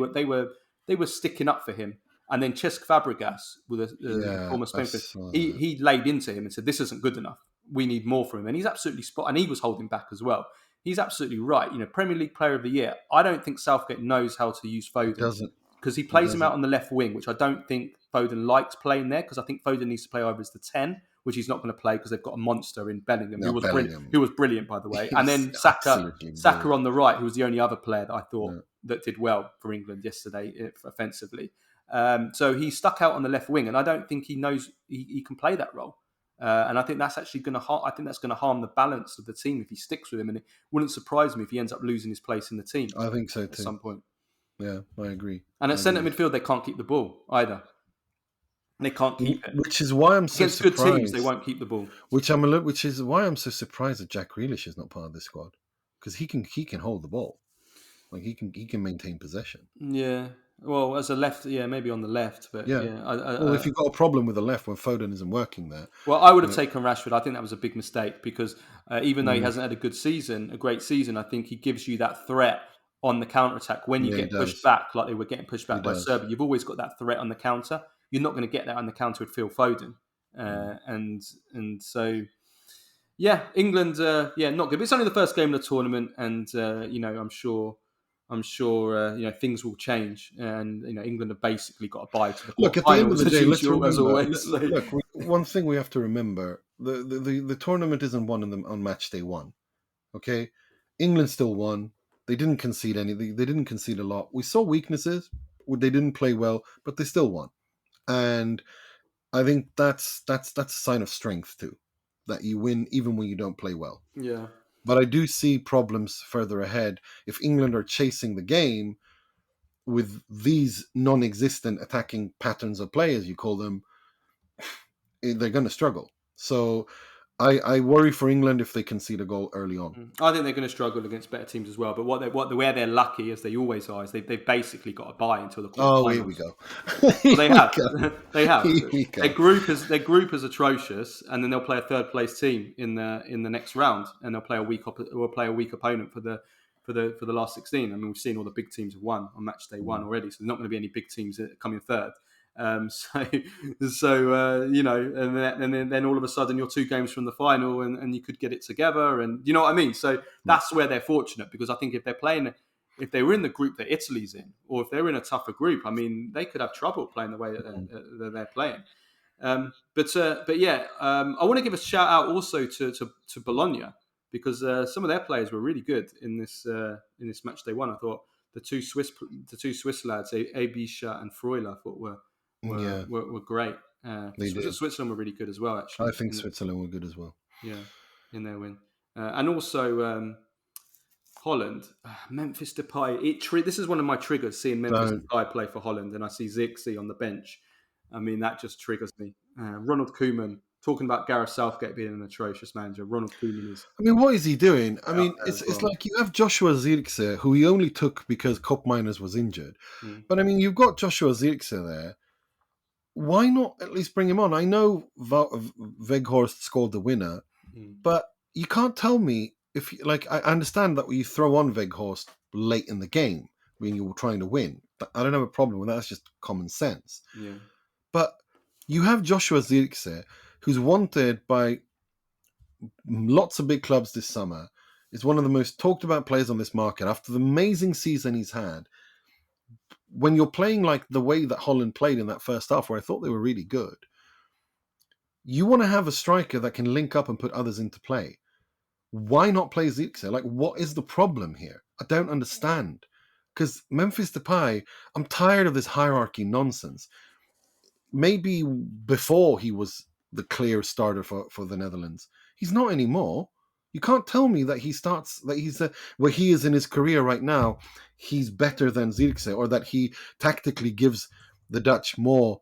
were sticking up for him. And then Cesc Fabregas, with the former Spain player, he laid into him and said, "This isn't good enough. We need more from him." And he's absolutely spot. And he was holding back as well. He's absolutely right. Premier League Player of the Year. I don't think Southgate knows how to use Foden because he plays him out on the left wing, which I don't think Foden likes playing there. Because I think Foden needs to play either as the 10, which he's not going to play because they've got a monster in Bellingham, who was brilliant, by the way. And then Saka on the right, who was the only other player that I thought that did well for England yesterday offensively. So he stuck out on the left wing, and I don't think he knows he can play that role. And I think that's actually going to harm the balance of the team if he sticks with him. And it wouldn't surprise me if he ends up losing his place in the team. I think so too. At some point. Yeah, I agree. And at centre midfield, they can't keep the ball either. They can't keep it. Which is why I'm so against surprised. Good teams, they won't keep the ball. Which is why I'm so surprised that Jack Grealish is not part of this squad, because he can hold the ball, like he can maintain possession. Yeah. Well, as a left, maybe on the left, but if you've got a problem with the left when Foden isn't working there. Well, I would have taken Rashford. I think that was a big mistake because even though he hasn't had a great season, I think he gives you that threat on the counter-attack when you get pushed back, like they were getting pushed back by Serbia. You've always got that threat on the counter. You're not going to get that on the counter with Phil Foden, and so. Yeah, England. Not good. But it's only the first game of the tournament, and I'm sure things will change, and England have basically got to buy to the look at the end of the day. Let's remember, as always. One thing we have to remember: the tournament isn't won on match day one. Okay, England still won. They didn't concede anything. They didn't concede a lot. We saw weaknesses. They didn't play well, but they still won, and I think that's a sign of strength too, that you win even when you don't play well. Yeah. But I do see problems further ahead. If England are chasing the game with these non-existent attacking patterns of play, as you call them, they're going to struggle. So I worry for England if they concede a goal early on. I think they're going to struggle against better teams as well. But where they're lucky, as they always are, is they've basically got to buy until the quarterfinals. Oh, here we go. Well, they have. They have. Their group is atrocious, and then they'll play a third place team in the next round, and they'll play a weak opponent for the last 16. I mean, we've seen all the big teams have won on match day one already, so there's not going to be any big teams coming third. And then all of a sudden you're 2 games from the final and you could get it together, and you know what I mean. So that's where they're fortunate, because I think if they were in the group that Italy's in, or if they're in a tougher group, I mean, they could have trouble playing the way that they're playing. I want to give a shout out also to Bologna, because some of their players were really good in this match day one. I thought the two Swiss lads, Abisha and Freuler, I thought were great. Switzerland were really good as well, actually. I think Switzerland were good as well. Yeah, in their win. And also Holland, Memphis Depay. This is one of my triggers, seeing Memphis Depay play for Holland, and I see Zirkzee on the bench. I mean, that just triggers me. Ronald Koeman, talking about Gareth Southgate being an atrocious manager. Ronald Koeman is... I mean, what is he doing? I mean, it's like you have Joshua Zirkzee, who he only took because Cup Miners was injured. But I mean, you've got Joshua Zirkzee there. Why not at least bring him on? I know Weghorst scored the winner, but you can't tell me if I understand that you throw on Weghorst late in the game when you were trying to win. I don't have a problem with that. That's just common sense. Yeah. But you have Joshua Zirkzee, who's wanted by lots of big clubs this summer, is one of the most talked about players on this market after the amazing season he's had. When you're playing like the way that Holland played in that first half, where I thought they were really good, you want to have a striker that can link up and put others into play. Why not play Zirkzee? Like, what is the problem here? I don't understand. Because Memphis Depay, I'm tired of this hierarchy nonsense. Maybe before he was the clear starter for the Netherlands. He's not anymore. You can't tell me that he's where he is in his career right now, he's better than Zirkzee, or that he tactically gives the Dutch more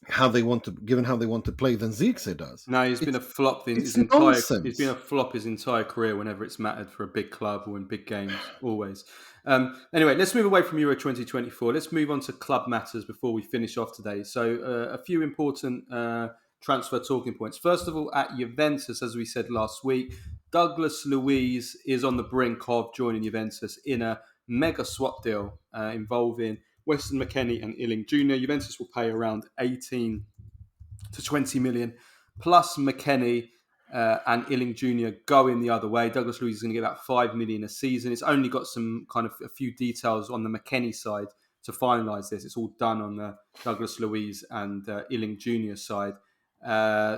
how they want to, given how they want to play, than Zirkzee does. No, he's been a flop It's nonsense. He's been a flop his entire career whenever it's mattered for a big club or in big games, always. Anyway, let's move away from Euro 2024. Let's move on to club matters before we finish off today. So a few important transfer talking points. First of all, at Juventus, as we said last week, Douglas Luiz is on the brink of joining Juventus in a mega swap deal involving Weston McKennie and Illing Jr. Juventus will pay around 18 to 20 million, plus McKennie and Illing Jr. going the other way. Douglas Luiz is going to get about 5 million a season. It's only got some kind of a few details on the McKennie side to finalise this. It's all done on the Douglas Luiz and Illing Jr. side.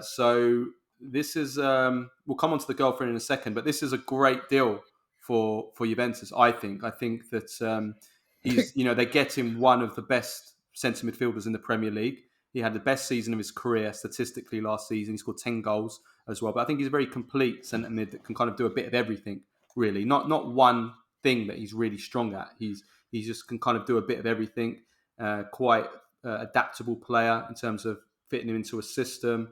So this is, we'll come on to the girlfriend in a second, but this is a great deal for Juventus, I think. I think that he's, they're getting one of the best centre midfielders in the Premier League. He had the best season of his career statistically last season. He scored 10 goals as well. But I think he's a very complete centre mid that can kind of do a bit of everything, really. Not one thing that he's really strong at. He just can kind of do a bit of everything. Quite adaptable player in terms of fitting him into a system.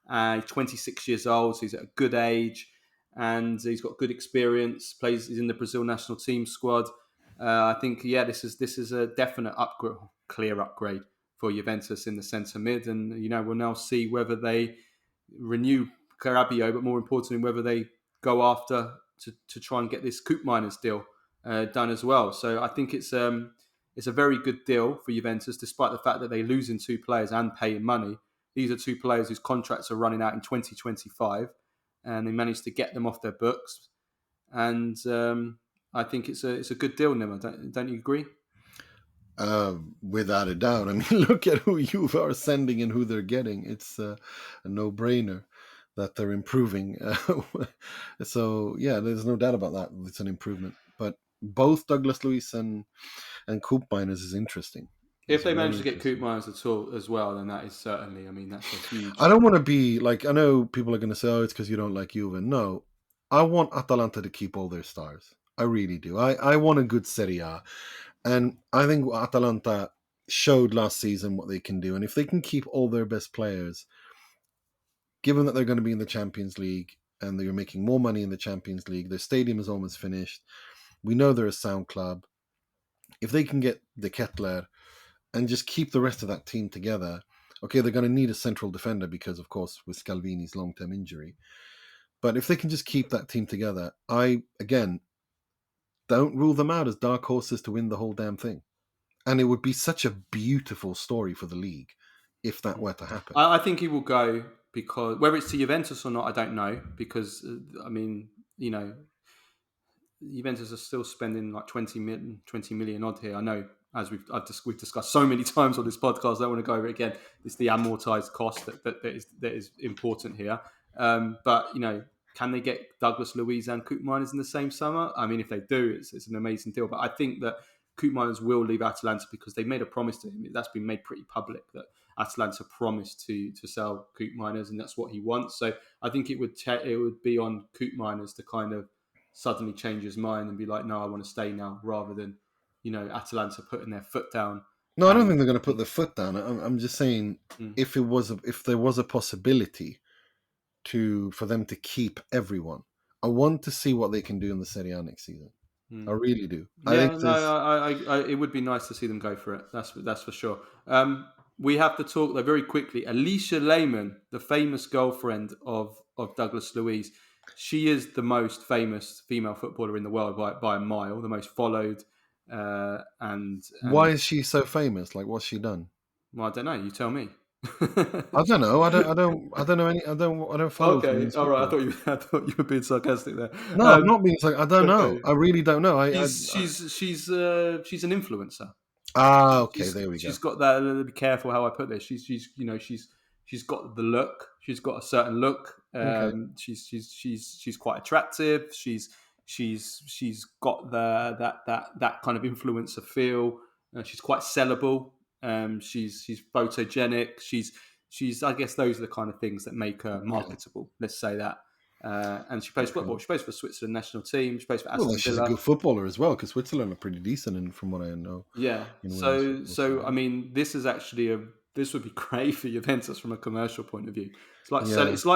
26 years old, so he's at a good age. And he's got good experience. He's in the Brazil national team squad. I think, this is a definite upgrade, clear upgrade for Juventus in the centre mid, and we'll now see whether they renew Carabio, but more importantly, whether they go after to try and get this Koopmeiners deal done as well. So I think it's a very good deal for Juventus, despite the fact that they're losing two players and paying money. These are two players whose contracts are running out in 2025, and they managed to get them off their books. And I think it's a good deal, Nima. Don't you agree? Without a doubt. I mean, look at who you are sending and who they're getting. It's a no-brainer that they're improving. So, there's no doubt about that. It's an improvement. But both Douglas Luiz and Koopmeiners is interesting. If they manage to get Koopmeiners at all as well, then that is certainly, that's a huge... I don't want to be like, I know people are going to say, it's because you don't like Juve. No, I want Atalanta to keep all their stars. I really do. I want a good Serie A. And I think Atalanta showed last season what they can do. And if they can keep all their best players, given that they're going to be in the Champions League and they're making more money in the Champions League, their stadium is almost finished. We know they're a sound club. If they can get De Ketelaere and just keep the rest of that team together, okay, they're going to need a central defender because, of course, with Scalvini's long-term injury. But if they can just keep that team together, again, don't rule them out as dark horses to win the whole damn thing. And it would be such a beautiful story for the league if that were to happen. I think he will go because, whether it's to Juventus or not, I don't know. Because, Juventus are still spending like 20 million odd here. I know, as we've discussed so many times on this podcast, I don't want to go over it again. It's the amortized cost that is important here. But, can they get Douglas Luiz and Koopmeiners in the same summer? I mean, if they do, it's an amazing deal. But I think that Koopmeiners will leave Atalanta because they made a promise to him. That's been made pretty public that Atalanta promised to sell Koopmeiners, and that's what he wants. So I think it would be on Koopmeiners to kind of suddenly change his mind and be like, no, I want to stay now, rather than Atalanta putting their foot down. No, I don't think they're going to put their foot down. I'm just saying, if there was a possibility for them to keep everyone, I want to see what they can do in the Serie A next season. I really do. It would be nice to see them go for it. That's for sure. We have to talk though very quickly. Alisha Lehmann, the famous girlfriend of Douglas Luiz, she is the most famous female footballer in the world by a mile, the most followed. And why is she so famous? Like, what's she done? Well, I don't know. You tell me. I don't know. I don't know any. I don't follow. Okay, all right. I thought you were being sarcastic there. No, I'm not being sarcastic. I don't know. I really don't know. She's an influencer. Ah, okay. There we go. She's got that. Be careful how I put this. She's got the look. She's got a certain look. Okay. She's quite attractive. She's got that kind of influencer feel. She's quite sellable. She's photogenic. She's. I guess those are the kind of things that make her marketable. Let's say that. And she plays football. She plays for the Switzerland national team. She plays for Aston Villa. She's a good footballer as well, because Switzerland are pretty decent, and from what I know. Yeah. So I mean, this is actually This would be great for Juventus from a commercial point of view. It's like Yeah. it's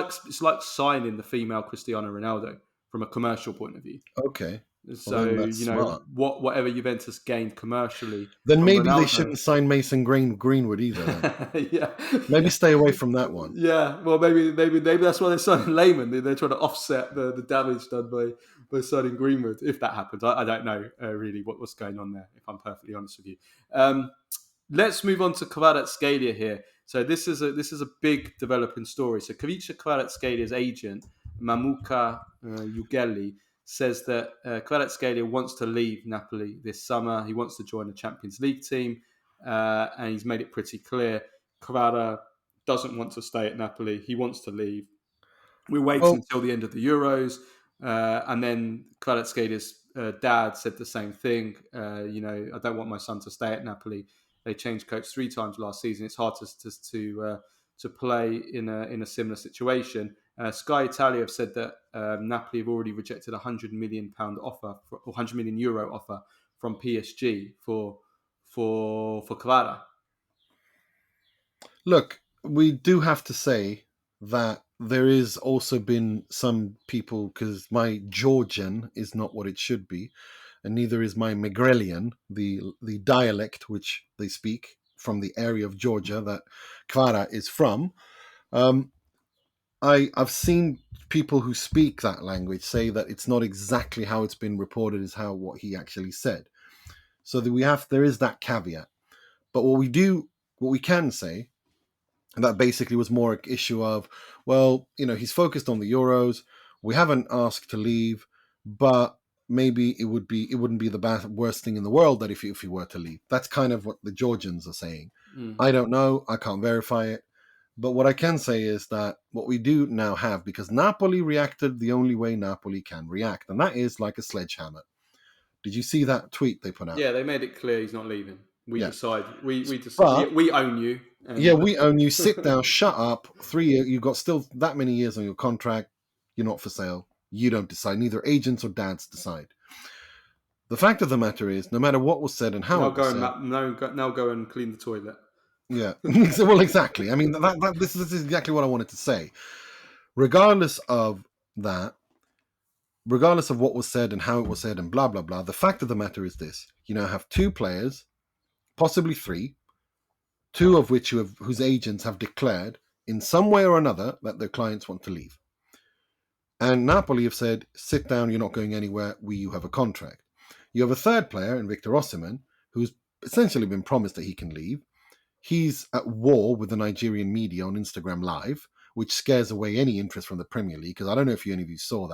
like signing the female Cristiano Ronaldo from a commercial point of view. Okay. So, Then that's smart. whatever Juventus gained commercially Then from maybe they Ronaldo. shouldn't sign Mason Greenwood either. Then. Yeah, Maybe stay away from that one. Yeah, well, maybe that's why they're signing Lehmann. They're trying to offset the damage done by signing Greenwood. If that happens, I don't know really what's going on there. If I'm perfectly honest with you. Let's move on to Kvaratskhelia here. So this is a big developing story. So Khvicha Kvaratskhelia's agent Mamuka Ugeli says that Kvaratskhelia wants to leave Napoli this summer. He wants to join the Champions League team, and he's made it pretty clear. Kvara doesn't want to stay at Napoli. He wants to leave. We're waiting until the end of the Euros, and then Kvaratskelia's dad said the same thing. I don't want my son to stay at Napoli. They changed coach 3 times last season. It's hard to play in a similar situation. Sky Italia have said that Napoli have already rejected a £100 million offer, or €100 million offer from PSG for Kvara. Look, we do have to say that there is also been some people, because my Georgian is not what it should be, and neither is my Megrelian, the dialect which they speak from the area of Georgia that Kvara is from. I've seen people who speak that language say that it's not exactly how it's been reported as what he actually said. So that there is that caveat. But what we can say, and that basically was more an issue of, he's focused on the Euros. We haven't asked to leave, but maybe it wouldn't be the worst thing in the world that if he were to leave. That's kind of what the Georgians are saying. I don't know. I can't verify it. But what I can say is that what we do now have, because Napoli reacted the only way Napoli can react, and that is like a sledgehammer. Did you see that tweet they put out? Yeah, they made it clear he's not leaving. We decide. We own you. We own you. Sit down, shut up. 3 years. You've got still that many years on your contract. You're not for sale. You don't decide. Neither agents or dads decide. The fact of the matter is, no matter what was said and how it was said... Now go and clean the toilet. Yeah. Well, exactly. I mean, this is exactly what I wanted to say. Regardless of that, regardless of what was said and how it was said and blah, blah, blah, the fact of the matter is this. You now have 2 players, possibly 3, 2 of which whose agents have declared in some way or another that their clients want to leave. And Napoli have said, sit down, you're not going anywhere, you have a contract. You have a 3rd player in Victor Osimhen, who's essentially been promised that he can leave. He's at war with the Nigerian media on Instagram Live, which scares away any interest from the Premier League, because I don't know if any of you saw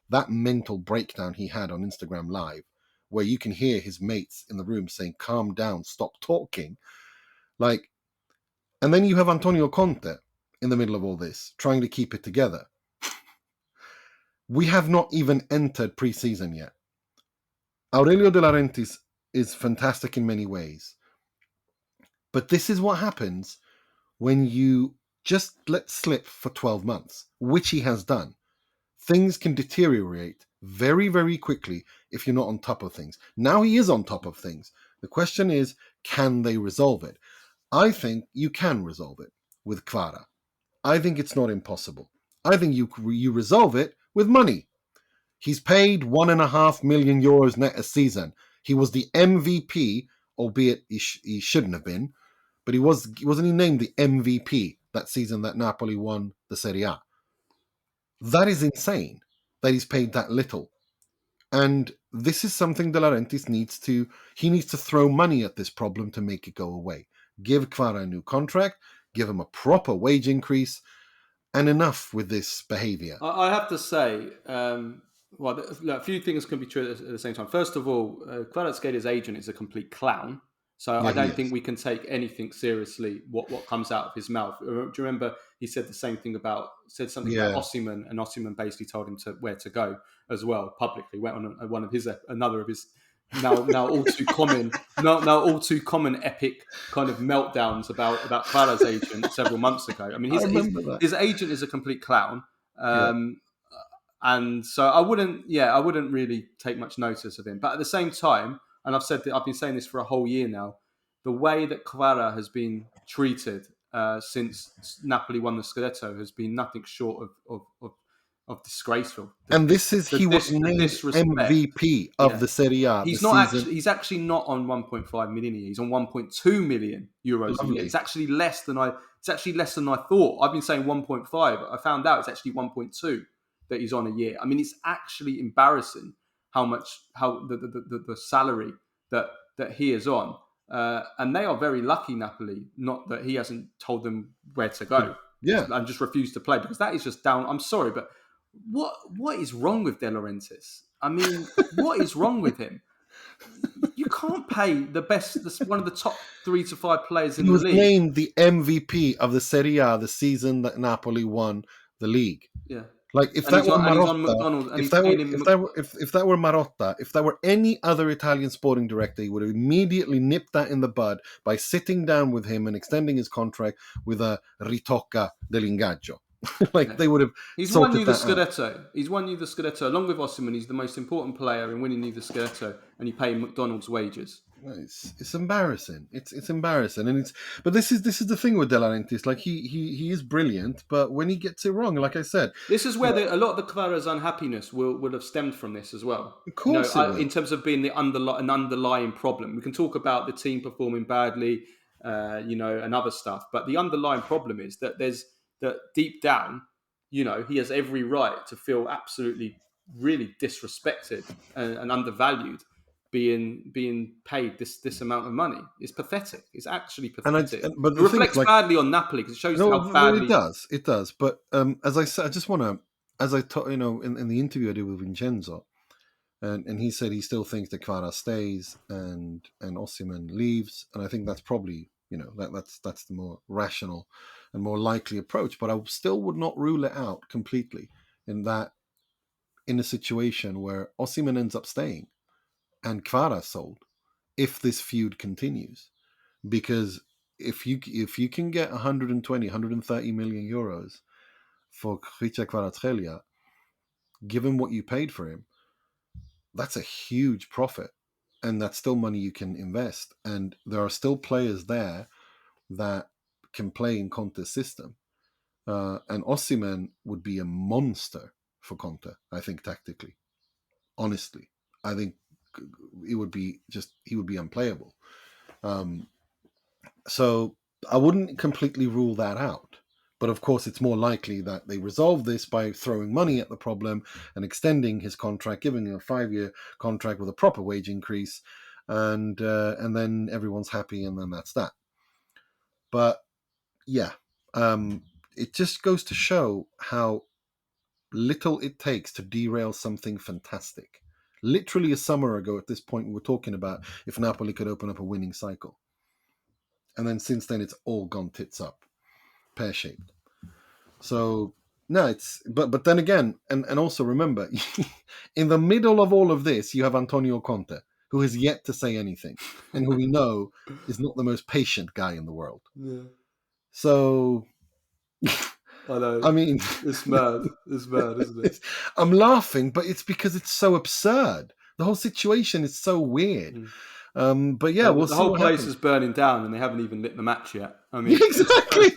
that mental breakdown he had on Instagram Live, where you can hear his mates in the room saying, calm down, stop talking. And then you have Antonio Conte in the middle of all this, trying to keep it together. We have not even entered pre-season yet. Aurelio De Laurentiis is fantastic in many ways. But this is what happens when you just let slip for 12 months, which he has done. Things can deteriorate very, very quickly if you're not on top of things. Now he is on top of things. The question is, can they resolve it? I think you can resolve it with Kvara. I think it's not impossible. I think you resolve it with money. He's paid €1.5 million net a season. He was the MVP, albeit he shouldn't have been, but wasn't he named the MVP that season that Napoli won the Serie A? That is insane that he's paid that little. And this is something De Laurentiis needs to throw money at this problem to make it go away. Give Kvara a new contract, give him a proper wage increase, and enough with this behaviour. I have to say, a few things can be true at the same time. First of all, Kvaratskelia's agent is a complete clown. So I don't think we can take anything seriously what comes out of his mouth. Do you remember he said the same thing about Osimhen, and Osimhen basically told him where to go as well publicly. Went on another of his now all too common epic kind of meltdowns about Kvara's agent several months ago. I mean, his agent is a complete clown. And so I wouldn't really take much notice of him. But at the same time, and I've been saying this for a whole year now, the way that Kvara has been treated since Napoli won the Scudetto has been nothing short of disgraceful. He was named disrespect. MVP of the Serie A He's this not season. he's actually not on 1.5 million. He's on 1.2 million euros a year. It's actually less than I thought. I've been saying 1.5. I found out it's actually 1.2 that he's on a year. I mean, it's actually embarrassing how the salary that he is on. And they are very lucky, Napoli, not that he hasn't told them where to go. Yeah. And just refused to play, because that is just down. I'm sorry, but what is wrong with De Laurentiis? I mean, what is wrong with him? You can't pay one of the top 3 to 5 players in the league. He was named the MVP of the Serie A the season that Napoli won the league. Yeah. Like if that were Marotta, if that were any other Italian sporting director, he would have immediately nipped that in the bud by sitting down with him and extending his contract with a ritocca dell'ingaggio. They would have. He's won you the Scudetto. He's won you the Scudetto along with Osimhen. He's the most important player in winning you the Scudetto, and you pay him McDonald's wages. It's embarrassing. It's embarrassing, and but this is the thing with De Laurentiis. Like he is brilliant, but when he gets it wrong, like I said, this is where a lot of the Kvara's unhappiness will have stemmed from this as well. Of course, in terms of being an underlying problem. We can talk about the team performing badly, and other stuff, but the underlying problem is that that deep down, he has every right to feel absolutely, really disrespected and undervalued, being paid this amount of money. It's pathetic. It's actually pathetic. But it reflects badly on Napoli, because it shows how badly it does. But as I said, I just want to, as I taught, in the interview I did with Vincenzo, and he said he still thinks that Kvara stays and Osimhen leaves, and I think that's probably that's the more rational and more likely approach. But I still would not rule it out completely in a situation where Osimhen ends up staying and Kvara sold, if this feud continues. Because if you can get 120, 130 million euros for Khvicha Kvaratskhelia, given what you paid for him, that's a huge profit. And that's still money you can invest. And there are still players there that can play in Conte's system. And Osimhen would be a monster for Conte, I think, tactically. Honestly, I think he would be unplayable. So I wouldn't completely rule that out. But of course, it's more likely that they resolve this by throwing money at the problem and extending his contract, giving him a 5-year contract with a proper wage increase, and then everyone's happy, and then that's that. But yeah, it just goes to show how little it takes to derail something fantastic. Literally a summer ago at this point, we were talking about if Napoli could open up a winning cycle. And then since then, it's all gone tits up, pear-shaped. So, no, but then again, and also remember, in the middle of all of this, you have Antonio Conte, who has yet to say anything, and who we know is not the most patient guy in the world. Yeah. So, I know. I mean, it's mad. It's mad, isn't it? I'm laughing, but it's because it's so absurd. The whole situation is so weird. But yeah, the whole place is burning down, and they haven't even lit the match yet. I mean, exactly.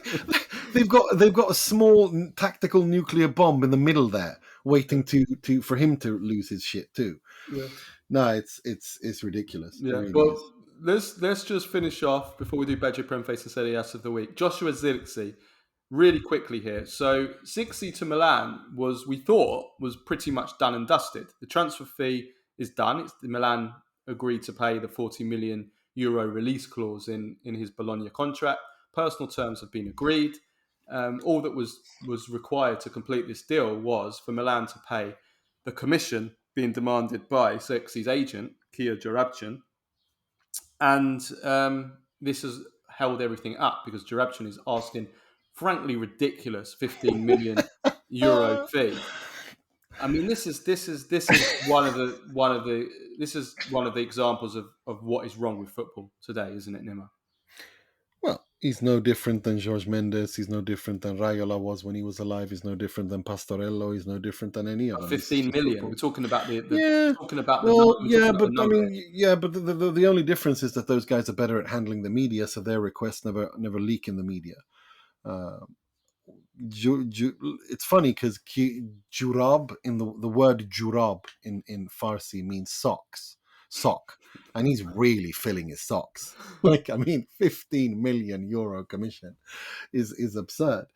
They've got a small tactical nuclear bomb in the middle there, waiting for him to lose his shit too. Yeah. No, it's ridiculous. Yeah. It really is. Let's just finish off before we do Baggio, Premface and Serie Ass of the week. Joshua Zirkzee, really quickly here. So Zirkzee to Milan we thought was pretty much done and dusted. The transfer fee is done. Milan agreed to pay the 40 million euro release clause in his Bologna contract. Personal terms have been agreed. All that was required to complete this deal was for Milan to pay the commission being demanded by Zirkzee's agent, Kia Jarabchin. And this has held everything up because Jarabchin is asking, frankly, ridiculous 15 million euro fee. I mean, this is one of the examples of what is wrong with football today, isn't it, Nima? Well, He's no different than Jorge Mendes. He's no different than Raiola was when he was alive. He's no different than Pastorello. He's no different than any of them. This is 15 just million. football. We're talking about Yeah. we're talking about the Well, we're yeah, talking about but the I number. mean, yeah, but the only difference is that those guys are better at handling the media, so their requests never leak in the media. It's funny because jurab in the word jurab in Farsi means sock, and he's really filling his socks. Like, I mean, 15 million euro commission is absurd.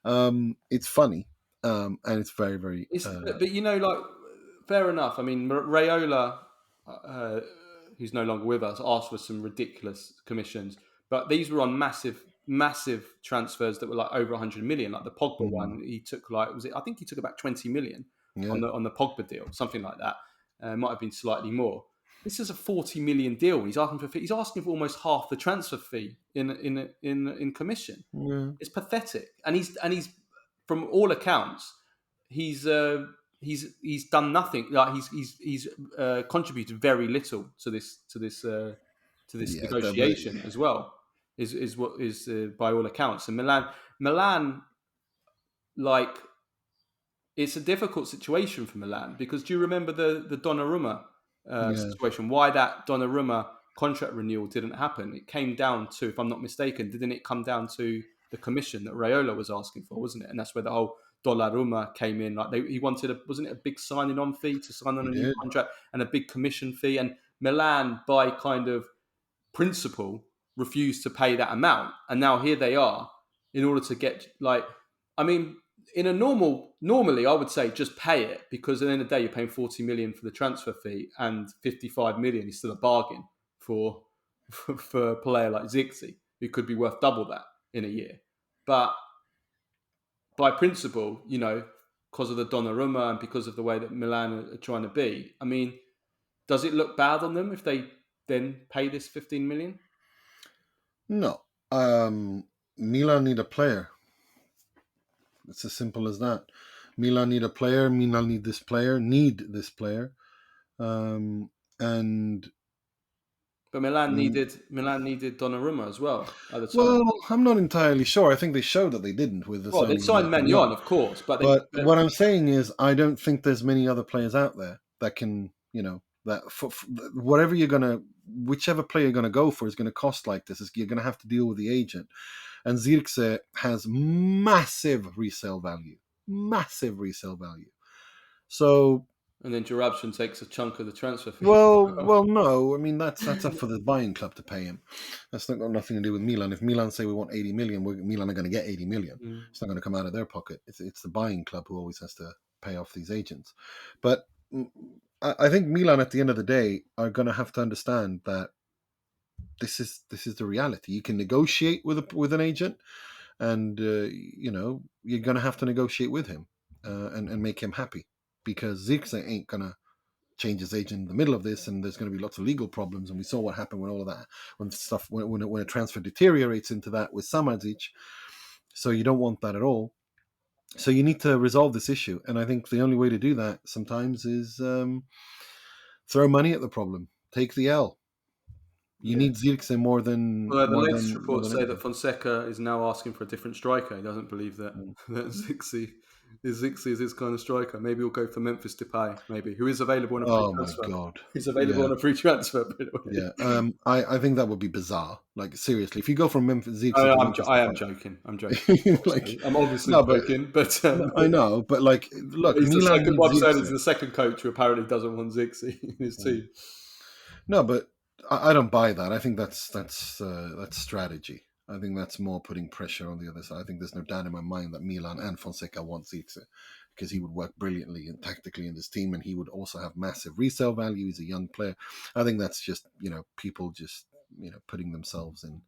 It's funny, and it's very, very. But you know, like, fair enough. I mean, Raiola, who's no longer with us, asked for some ridiculous commissions, but these were on massive transfers that were like over 100 million. Like the Pogba one, he took I think he took about 20 million Yeah. on the Pogba deal, something like that. Might have been slightly more. This is a 40 million deal. He's asking for almost half the transfer fee in commission. Yeah. It's pathetic, and he's from all accounts, he's done nothing. Like he's contributed very little to this Yeah, negotiation as well. Is what is by all accounts. And Milan, like, it's a difficult situation for Milan because do you remember the Donnarumma yeah, situation? Why that Donnarumma contract renewal didn't happen? It came down to, if I'm not mistaken, didn't it come down to the commission that Raiola was asking for, wasn't it? And that's where the whole Donnarumma came in. Like he wanted wasn't it a big signing on fee to sign on he a new did. contract and a big commission fee? And Milan, by kind of principle, refused to pay that amount, and now here they are in order to get, like, I mean, in a normally I would say just pay it, because at the end of the day you're paying 40 million for the transfer fee and 55 million is still a bargain for a player like Zirkzee, who could be worth double that in a year. But by principle, you know, because of the Donnarumma and because of the way that Milan are trying to be, I mean, does it look bad on them if they then pay this 15 million? No. Milan need a player. It's as simple as that. Milan need a player. Milan need this player. And But Milan needed Donnarumma as well at the time. well, I'm not entirely sure. I think they showed that they didn't with the Well, they signing of signed Maignan. Maignan, of course, but But what I'm saying is, I don't think there's many other players out there that can, you know, that for whatever whichever player you're gonna go for is gonna cost like this. You're gonna have to deal with the agent, and Zirkzee has massive resale value. So, and then Jarabshin takes a chunk of the transfer fee. well, no. I mean, that's up for the buying club to pay him. That's not got nothing to do with Milan. If Milan say we want 80 million, Milan are going to get 80 million. It's not going to come out of their pocket. It's the buying club who always has to pay off these agents. But I think Milan, at the end of the day, are going to have to understand that this is the reality. You can negotiate with an agent, and you know, you're going to have to negotiate with him and make him happy, because Zirkzee ain't going to change his agent in the middle of this, and there's going to be lots of legal problems. And we saw what happened when all of that, when a transfer deteriorates into that with Samardžić. So you don't want that at all. So you need to resolve this issue, and I think the only way to do that sometimes is throw money at the problem, take the L. You need Zirkzee more than. Well, the latest more reports than say anything. that Fonseca is now asking for a different striker. He doesn't believe that Zirkzee is his kind of striker. Maybe he'll go for Memphis Depay, maybe, who is available on a free transfer. My god, He's available on a free transfer. By the way. Yeah, I think that would be bizarre. Like, seriously, if you go from Memphis Zirkzee to Memphis, I am joking. I'm joking. like, I'm obviously no, but joking, but I know, but like, look, he's the Milan second. needs What I'm saying is Zirkzee. the second coach who apparently doesn't want Zirkzee in his team. No, but I don't buy that. I think that's strategy. I think that's more putting pressure on the other side. I think there's no doubt in my mind that Milan and Fonseca want Zirkzee, because he would work brilliantly and tactically in this team, and he would also have massive resale value. He's a young player. I think that's just, you know, people just, you know, putting themselves in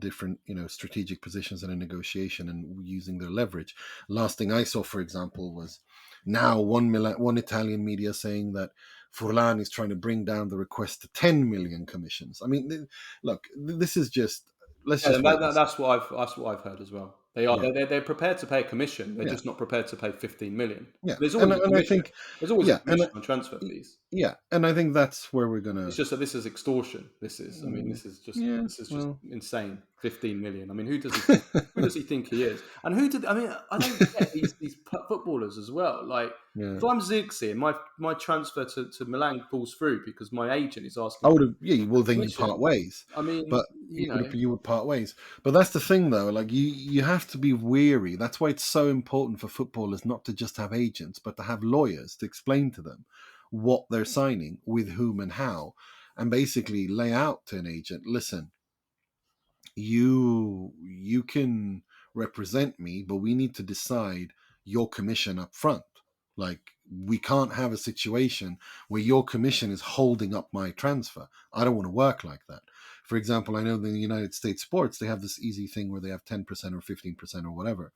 different, you know, strategic positions in a negotiation and using their leverage. Last thing I saw, for example, was now one Italian media saying that Furlan is trying to bring down the request to 10 million commissions. I mean, look, this is just, let's just wait. That's what I've heard as well. They are. Yeah. They're prepared to pay a commission. They're Yeah. just not prepared to pay 15 million. Yeah. There's And always a I commission. think, There's always a yeah, commission on transfer fees. yeah, and I think that's where we're It's gonna. just that this is extortion. This is. I mean, Yeah. this is just Well. insane. 15 million. I mean, who does he think? Who does he think he is? And who did? I mean, I don't get these footballers as well. Like, Yeah. if I'm Zirkzee and my transfer to Milan falls through because my agent is I asking would for have. Yeah. Well, then you commission. part ways. I mean, But you would part ways. But that's the thing, though. Like you have to be wary. That's why it's so important for footballers not to just have agents, but to have lawyers to explain to them what they're signing, with whom, and how, and basically lay out to an agent. Listen, you can represent me, but we need to decide your commission up front. Like, we can't have a situation where your commission is holding up my transfer. I don't want to work like that. For example, I know in the United States sports, they have this easy thing where they have 10% or 15% or whatever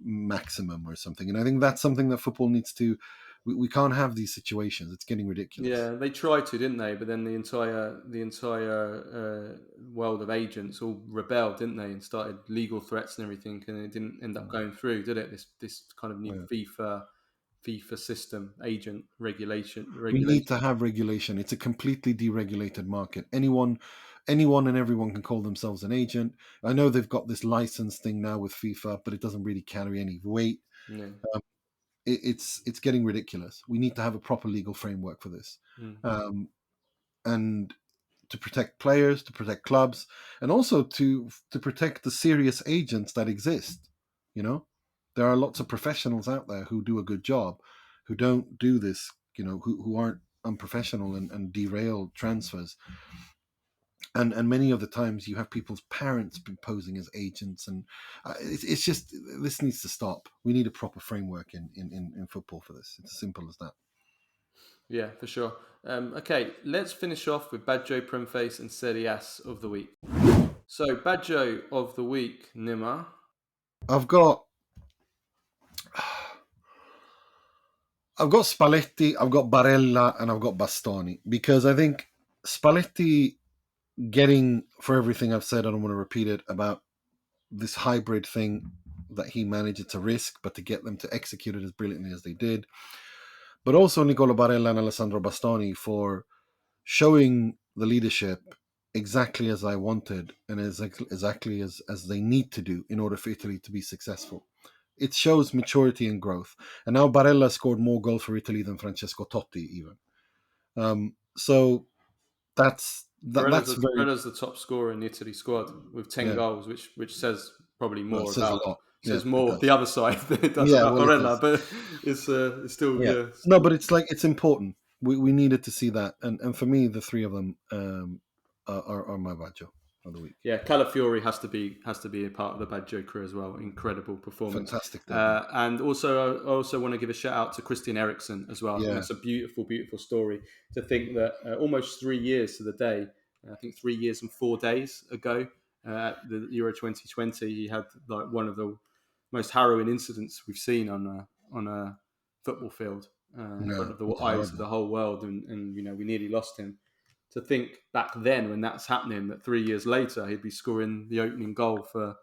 maximum or something. And I think that's something that football needs to. We can't have these situations. It's getting ridiculous. Yeah, they tried to, didn't they? But then the entire world of agents all rebelled, didn't they, and started legal threats and everything, and it didn't end up going through, did it? This kind of new FIFA system, agent regulation. We need to have regulation. It's a completely deregulated market. Anyone and everyone can call themselves an agent. I know they've got this license thing now with FIFA, but it doesn't really carry any weight. Yeah. It's getting ridiculous. We need to have a proper legal framework for this, and to protect players, to protect clubs, and also to protect the serious agents that exist. You know, there are lots of professionals out there who do a good job, who don't do this. You know, who aren't unprofessional and derail transfers. And many of the times you have people's parents posing as agents, and it's just, this needs to stop. We need a proper framework in football for this. It's as simple as that. Yeah, for sure. Okay, let's finish off with Badjo, Premface and Serie Ass of the week. So, Badjo of the week, Nima. I've got Spalletti, I've got Barella, and I've got Bastoni, because I think Spalletti, getting, for everything I've said, I don't want to repeat it, about this hybrid thing that he managed to risk, but to get them to execute it as brilliantly as they did. But also Nicolo Barella and Alessandro Bastoni for showing the leadership exactly as I wanted, and exactly as they need to do in order for Italy to be successful. It shows maturity and growth. And now Barella scored more goals for Italy than Francesco Totti even. So that's Barella's the top scorer in the Italy squad with 10 goals, which says probably more says about a lot. says more of the other side than it does about Barella, but it's still No, but it's important. We needed to see that, and for me, the three of them are my Baggio of the week. Yeah, Calafiori has to be a part of the Badjo crew as well. Incredible performance, fantastic. And also, I also want to give a shout out to Christian Eriksen as well. Yeah. That's a beautiful story. To think that almost 3 years to the day, I think 3 years and 4 days ago, at the Euro 2020, he had like one of the most harrowing incidents we've seen on a football field in front of the eyes of the whole world, and we nearly lost him. To think back then, when that's happening, that 3 years later he'd be scoring the opening goal for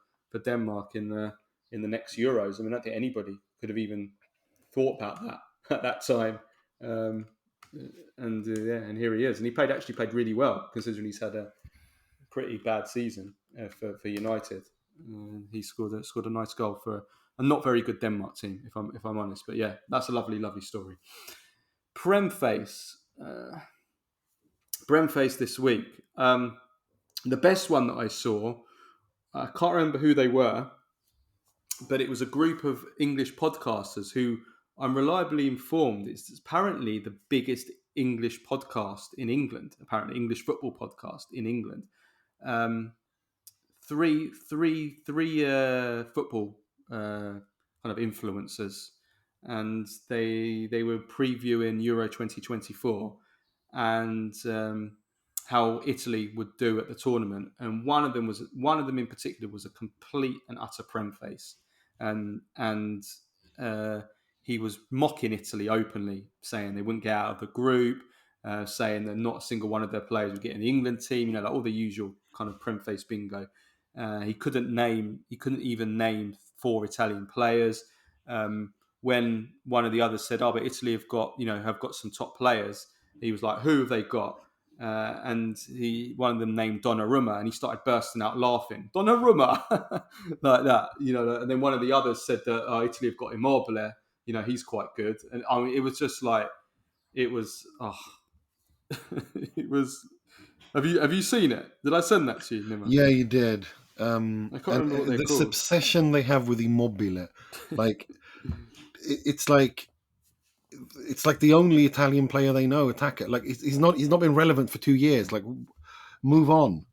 Denmark in the next Euros. I mean, I don't think anybody could have even thought about that at that time. And here he is, and he actually played really well, considering he's had a pretty bad season for United. He scored a nice goal for a not very good Denmark team, if I'm honest. But yeah, that's a lovely story. Premface this week. The best one that I saw, I can't remember who they were, but it was a group of English podcasters who, I'm reliably informed, it's apparently the biggest English podcast in England, apparently English football podcast in England. Three football kind of influencers, and they were previewing Euro 2024 and how Italy would do at the tournament. And one of them in particular was a complete and utter Premface, and he was mocking Italy openly, saying they wouldn't get out of the group, saying that not a single one of their players would get in the England team, like all the usual kind of Premface bingo. He couldn't even name 4 Italian players. When one of the others said, "Oh, but Italy have got some top players," he was like, "Who have they got?" And one of them named Donnarumma, and he started bursting out laughing. Donnarumma, like that, And then one of the others said that Italy have got Immobile. He's quite good. And I mean, it was just like it was. Oh, it was. Have you seen it? Did I send that to you, Nima? Yeah, you did. I can't remember what they're this called. obsession they have with Immobile, like it's like the only Italian player they know, attacker. Like he's not been relevant for 2 years. Like, move on.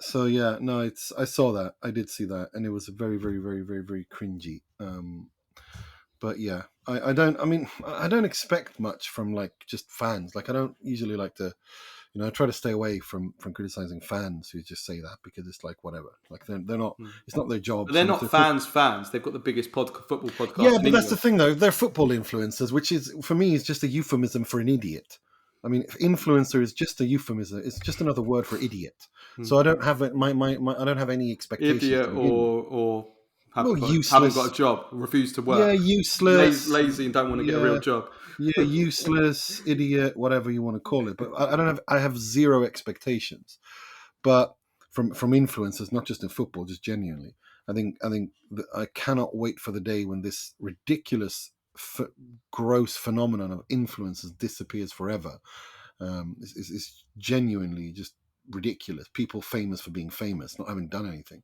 So yeah, no, I saw that. I did see that, and it was very, very, very, very, very cringy. But yeah, I don't expect much from like just fans. Like I don't usually like to, I try to stay away from criticizing fans who just say that, because it's like whatever. Like they're not. It's not their job. But they're not fans. They've got the biggest football podcast. Yeah, but in that's the England. thing, though. They're football influencers, which is for me is just a euphemism for an idiot. I mean, influencer is just a euphemism. It's just another word for idiot. So I don't have my I don't have any expectations. Idiot or useless. haven't got a job, refuse to work. Yeah, useless, lazy, and don't want to get a real job. Yeah, useless, idiot, whatever you want to call it. But I have zero expectations. But from influencers, not just in football, just genuinely, I think that I cannot wait for the day when this ridiculous, gross phenomenon of influencers disappears forever. It's genuinely just ridiculous. People famous for being famous, not having done anything.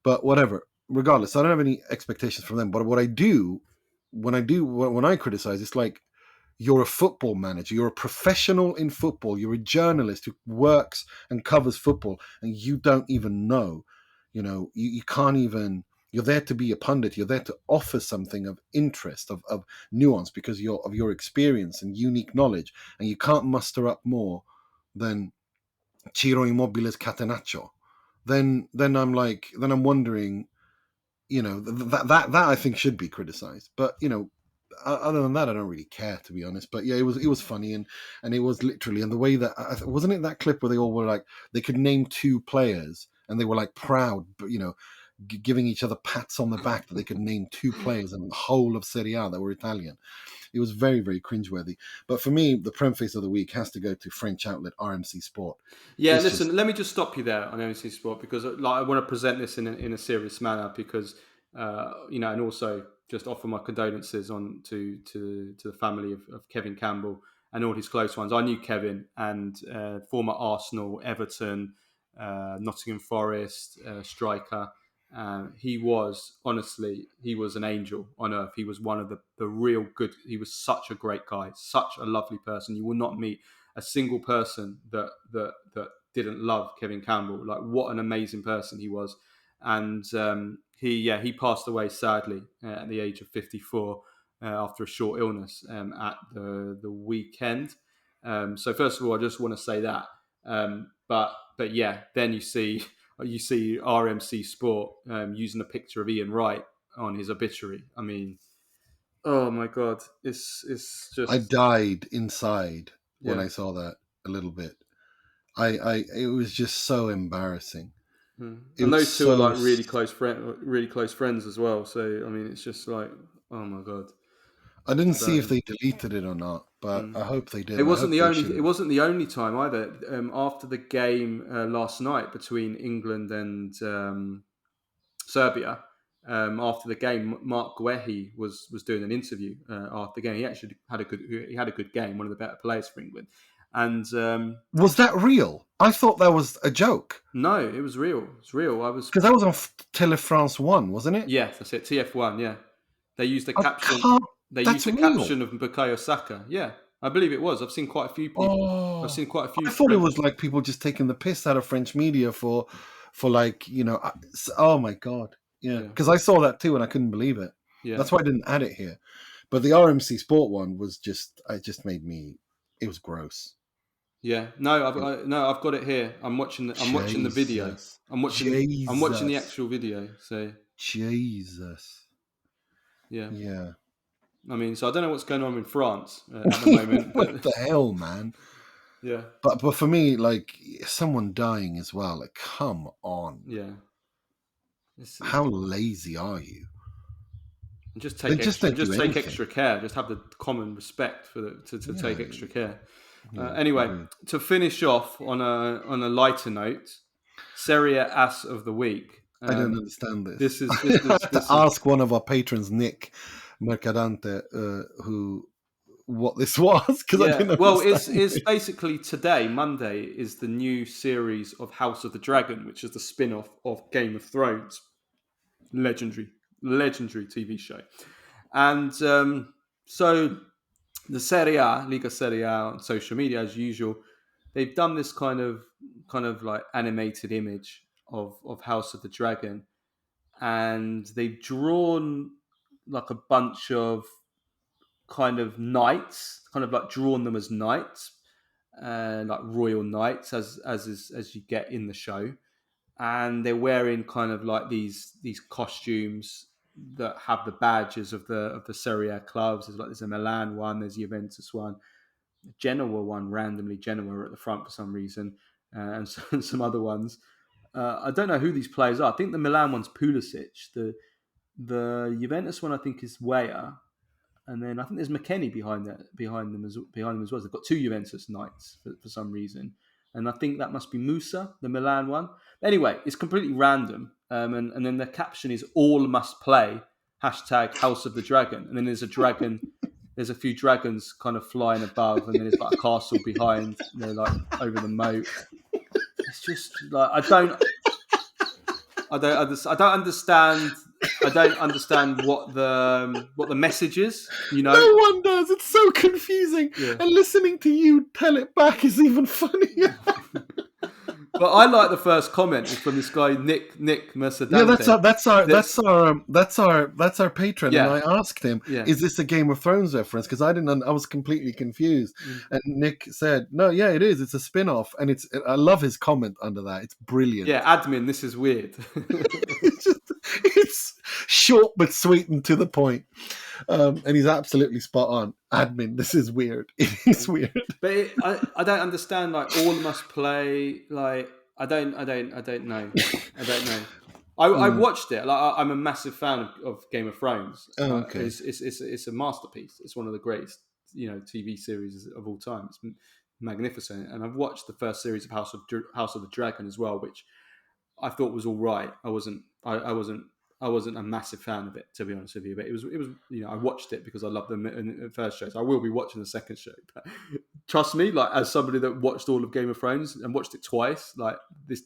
But whatever. Regardless, I don't have any expectations from them. But what I do, when I criticize, it's like, you're a football manager. You're a professional in football. You're a journalist who works and covers football, and you don't even know. You can't even. You're there to be a pundit. You're there to offer something of interest, of nuance, because of your experience and unique knowledge, and you can't muster up more than Ciro Immobile's Catenaccio. Then I'm wondering. That I think should be criticized, but other than that, I don't really care, to be honest. But yeah, it was funny, and it was literally, and the way that wasn't it that clip where they all were like, they could name 2 players and they were like proud, but giving each other pats on the back that they could name 2 players in the whole of Serie A that were Italian. It was very, very cringeworthy. But for me, the Premface of the week has to go to French outlet RMC Sport. Yeah, listen, let me just stop you there on RMC Sport, because I want to present this in a serious manner, because and also just offer my condolences on to the family of Kevin Campbell and all his close ones. I knew Kevin, and former Arsenal, Everton, Nottingham Forest striker. He was an angel on earth. He was one of the real good. He was such a great guy, such a lovely person. You will not meet a single person that didn't love Kevin Campbell. Like, what an amazing person he was. And he passed away sadly at the age of 54 after a short illness at the weekend. So first of all, I just want to say that. But yeah, then you see RMC Sport using a picture of Ian Wright on his obituary. I mean, oh my God, it's just. I died inside when I saw that a little bit. It was just so embarrassing. And those two are like really close friends as well. So I mean, it's just like, oh my God. I didn't see if they deleted it or not, but I hope they did. It wasn't the only time either. After the game last night between England and Serbia, after the game, Mark Guehi was doing an interview after the game. He actually had a good game, one of the better players for England. And was that real? I thought that was a joke. No, it was real. It's real. Because that was on Tele France 1, wasn't it? Yes, that's it. TF1. Yeah, they used the caption. Caption of Bukayo Saka. Yeah, I believe it was. I've seen quite a few people. I thought it was like people just taking the piss out of French media for like, oh my God. Yeah, because I saw that too and I couldn't believe it. Yeah, that's why I didn't add it here. But the RMC Sport one was it was gross. Yeah, I've got it here. I'm watching the video. I'm watching the actual video. So Jesus. Yeah. Yeah. I mean, so I don't know what's going on in France at the moment. What the hell, man? Yeah. But for me, like, someone dying as well, like, come on. Yeah. How lazy are you? And just They take just extra. don't And do just take anything. extra care. Just have the common respect to take Yeah, extra care. yeah, Anyway, agreed. to finish off on a lighter note, Serie Ass of the week. I don't understand this. This is I had to ask one of our patrons, Nick Mercadante, who what this was, because I didn't Well, understand it's it. basically today, Monday, is the new series of House of the Dragon, which is the spin-off of Game of Thrones, legendary TV show, and so the Serie A, Liga Serie A on social media as usual, they've done this kind of like animated image of House of the Dragon, and they've drawn like a bunch of kind of knights, kind of like drawn them as knights, like royal knights, as you get in the show, and they're wearing kind of like these costumes that have the badges of the Serie A clubs. There's a Milan one, there's a Juventus one, a Genoa one, randomly Genoa at the front for some reason, and some other ones. I don't know who these players are. I think the Milan one's Pulisic. The Juventus one I think is Weah, and then I think there's McKennie behind them as well. They've got two Juventus knights for some reason, and I think that must be Musa, the Milan one. Anyway, it's completely random, and then the caption is "All must play." #House of the Dragon, and then there's a dragon. There's a few dragons kind of flying above, and then there's like a castle behind. They're like over the moat. It's just like I don't understand. I don't understand what the message is. You know, No one does. It's so confusing. Yeah. And listening to you tell it back is even funnier. But I like the first comment. It's from this guy Nick Mercadante. Yeah, that's our patron. Yeah. And I asked him, Yeah. "Is this a Game of Thrones reference?" Because I didn't. I was completely confused. And Nick said, "No, yeah, it is. It's a spin-off." And I love his comment under that. It's brilliant. Yeah, admin, this is weird. It's short but sweet and to the point. And he's absolutely spot on. Admin, this is weird. It is weird. But I don't understand. Like, all must play. Like, I don't know. I don't know. I watched it. Like, I'm a massive fan of Game of Thrones. Okay. It's a masterpiece. It's one of the greatest, TV series of all time. It's magnificent. And I've watched the first series of House of the Dragon as well, which I thought was all right. I wasn't a massive fan of it, to be honest with you. But it was I watched it because I loved the first show. So I will be watching the second show. But trust me, like, as somebody that watched all of Game of Thrones and watched it twice, like, this,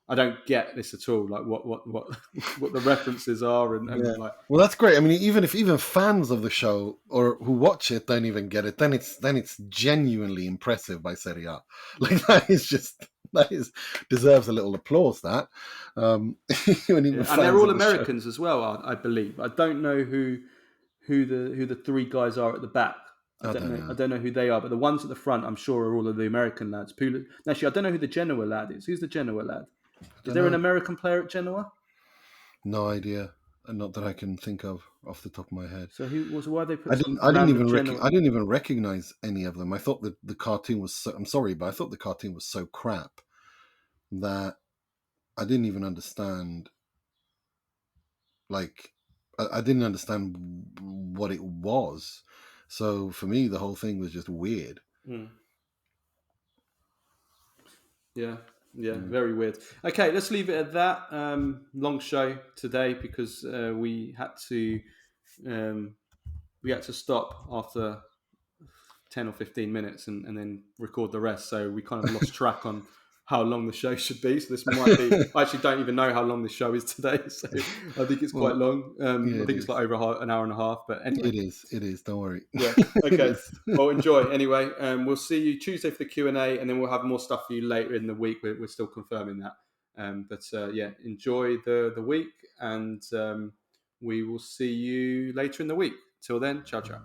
I don't get this at all. Like, what the references are and like. Well, that's great. I mean, even if fans of the show or who watch it don't even get it, then it's genuinely impressive by Serie A. Like, that deserves a little applause. That And they're all Americans as well, I believe. I don't know who the three guys are at the back. I don't know who they are, but the ones at the front, I'm sure, are all of the American lads. Actually, I don't know who the Genoa lad is. Who's the Genoa lad? Is there an American player at Genoa? No idea, and not that I can think of off the top of my head. So why they put? I didn't even recognize any of them. I thought that the cartoon was. I'm sorry, but I thought the cartoon was so crap that I didn't even understand. Like, I didn't understand what it was. So for me, the whole thing was just weird. Yeah, very weird. Okay, let's leave it at that. Long show today because we had to stop after 10 or think minutes and then record the rest. So we kind of lost track on how long the show should be. So this might be, I actually don't even know how long the show is today. So I think it's quite long. I think it's like over an hour and a half, but anyway. It is. Don't worry. Yeah. Okay. Well, enjoy anyway. We'll see you Tuesday for the Q&A, and then we'll have more stuff for you later in the week. We're still confirming that. Enjoy the week, and we will see you later in the week. Till then, ciao, ciao.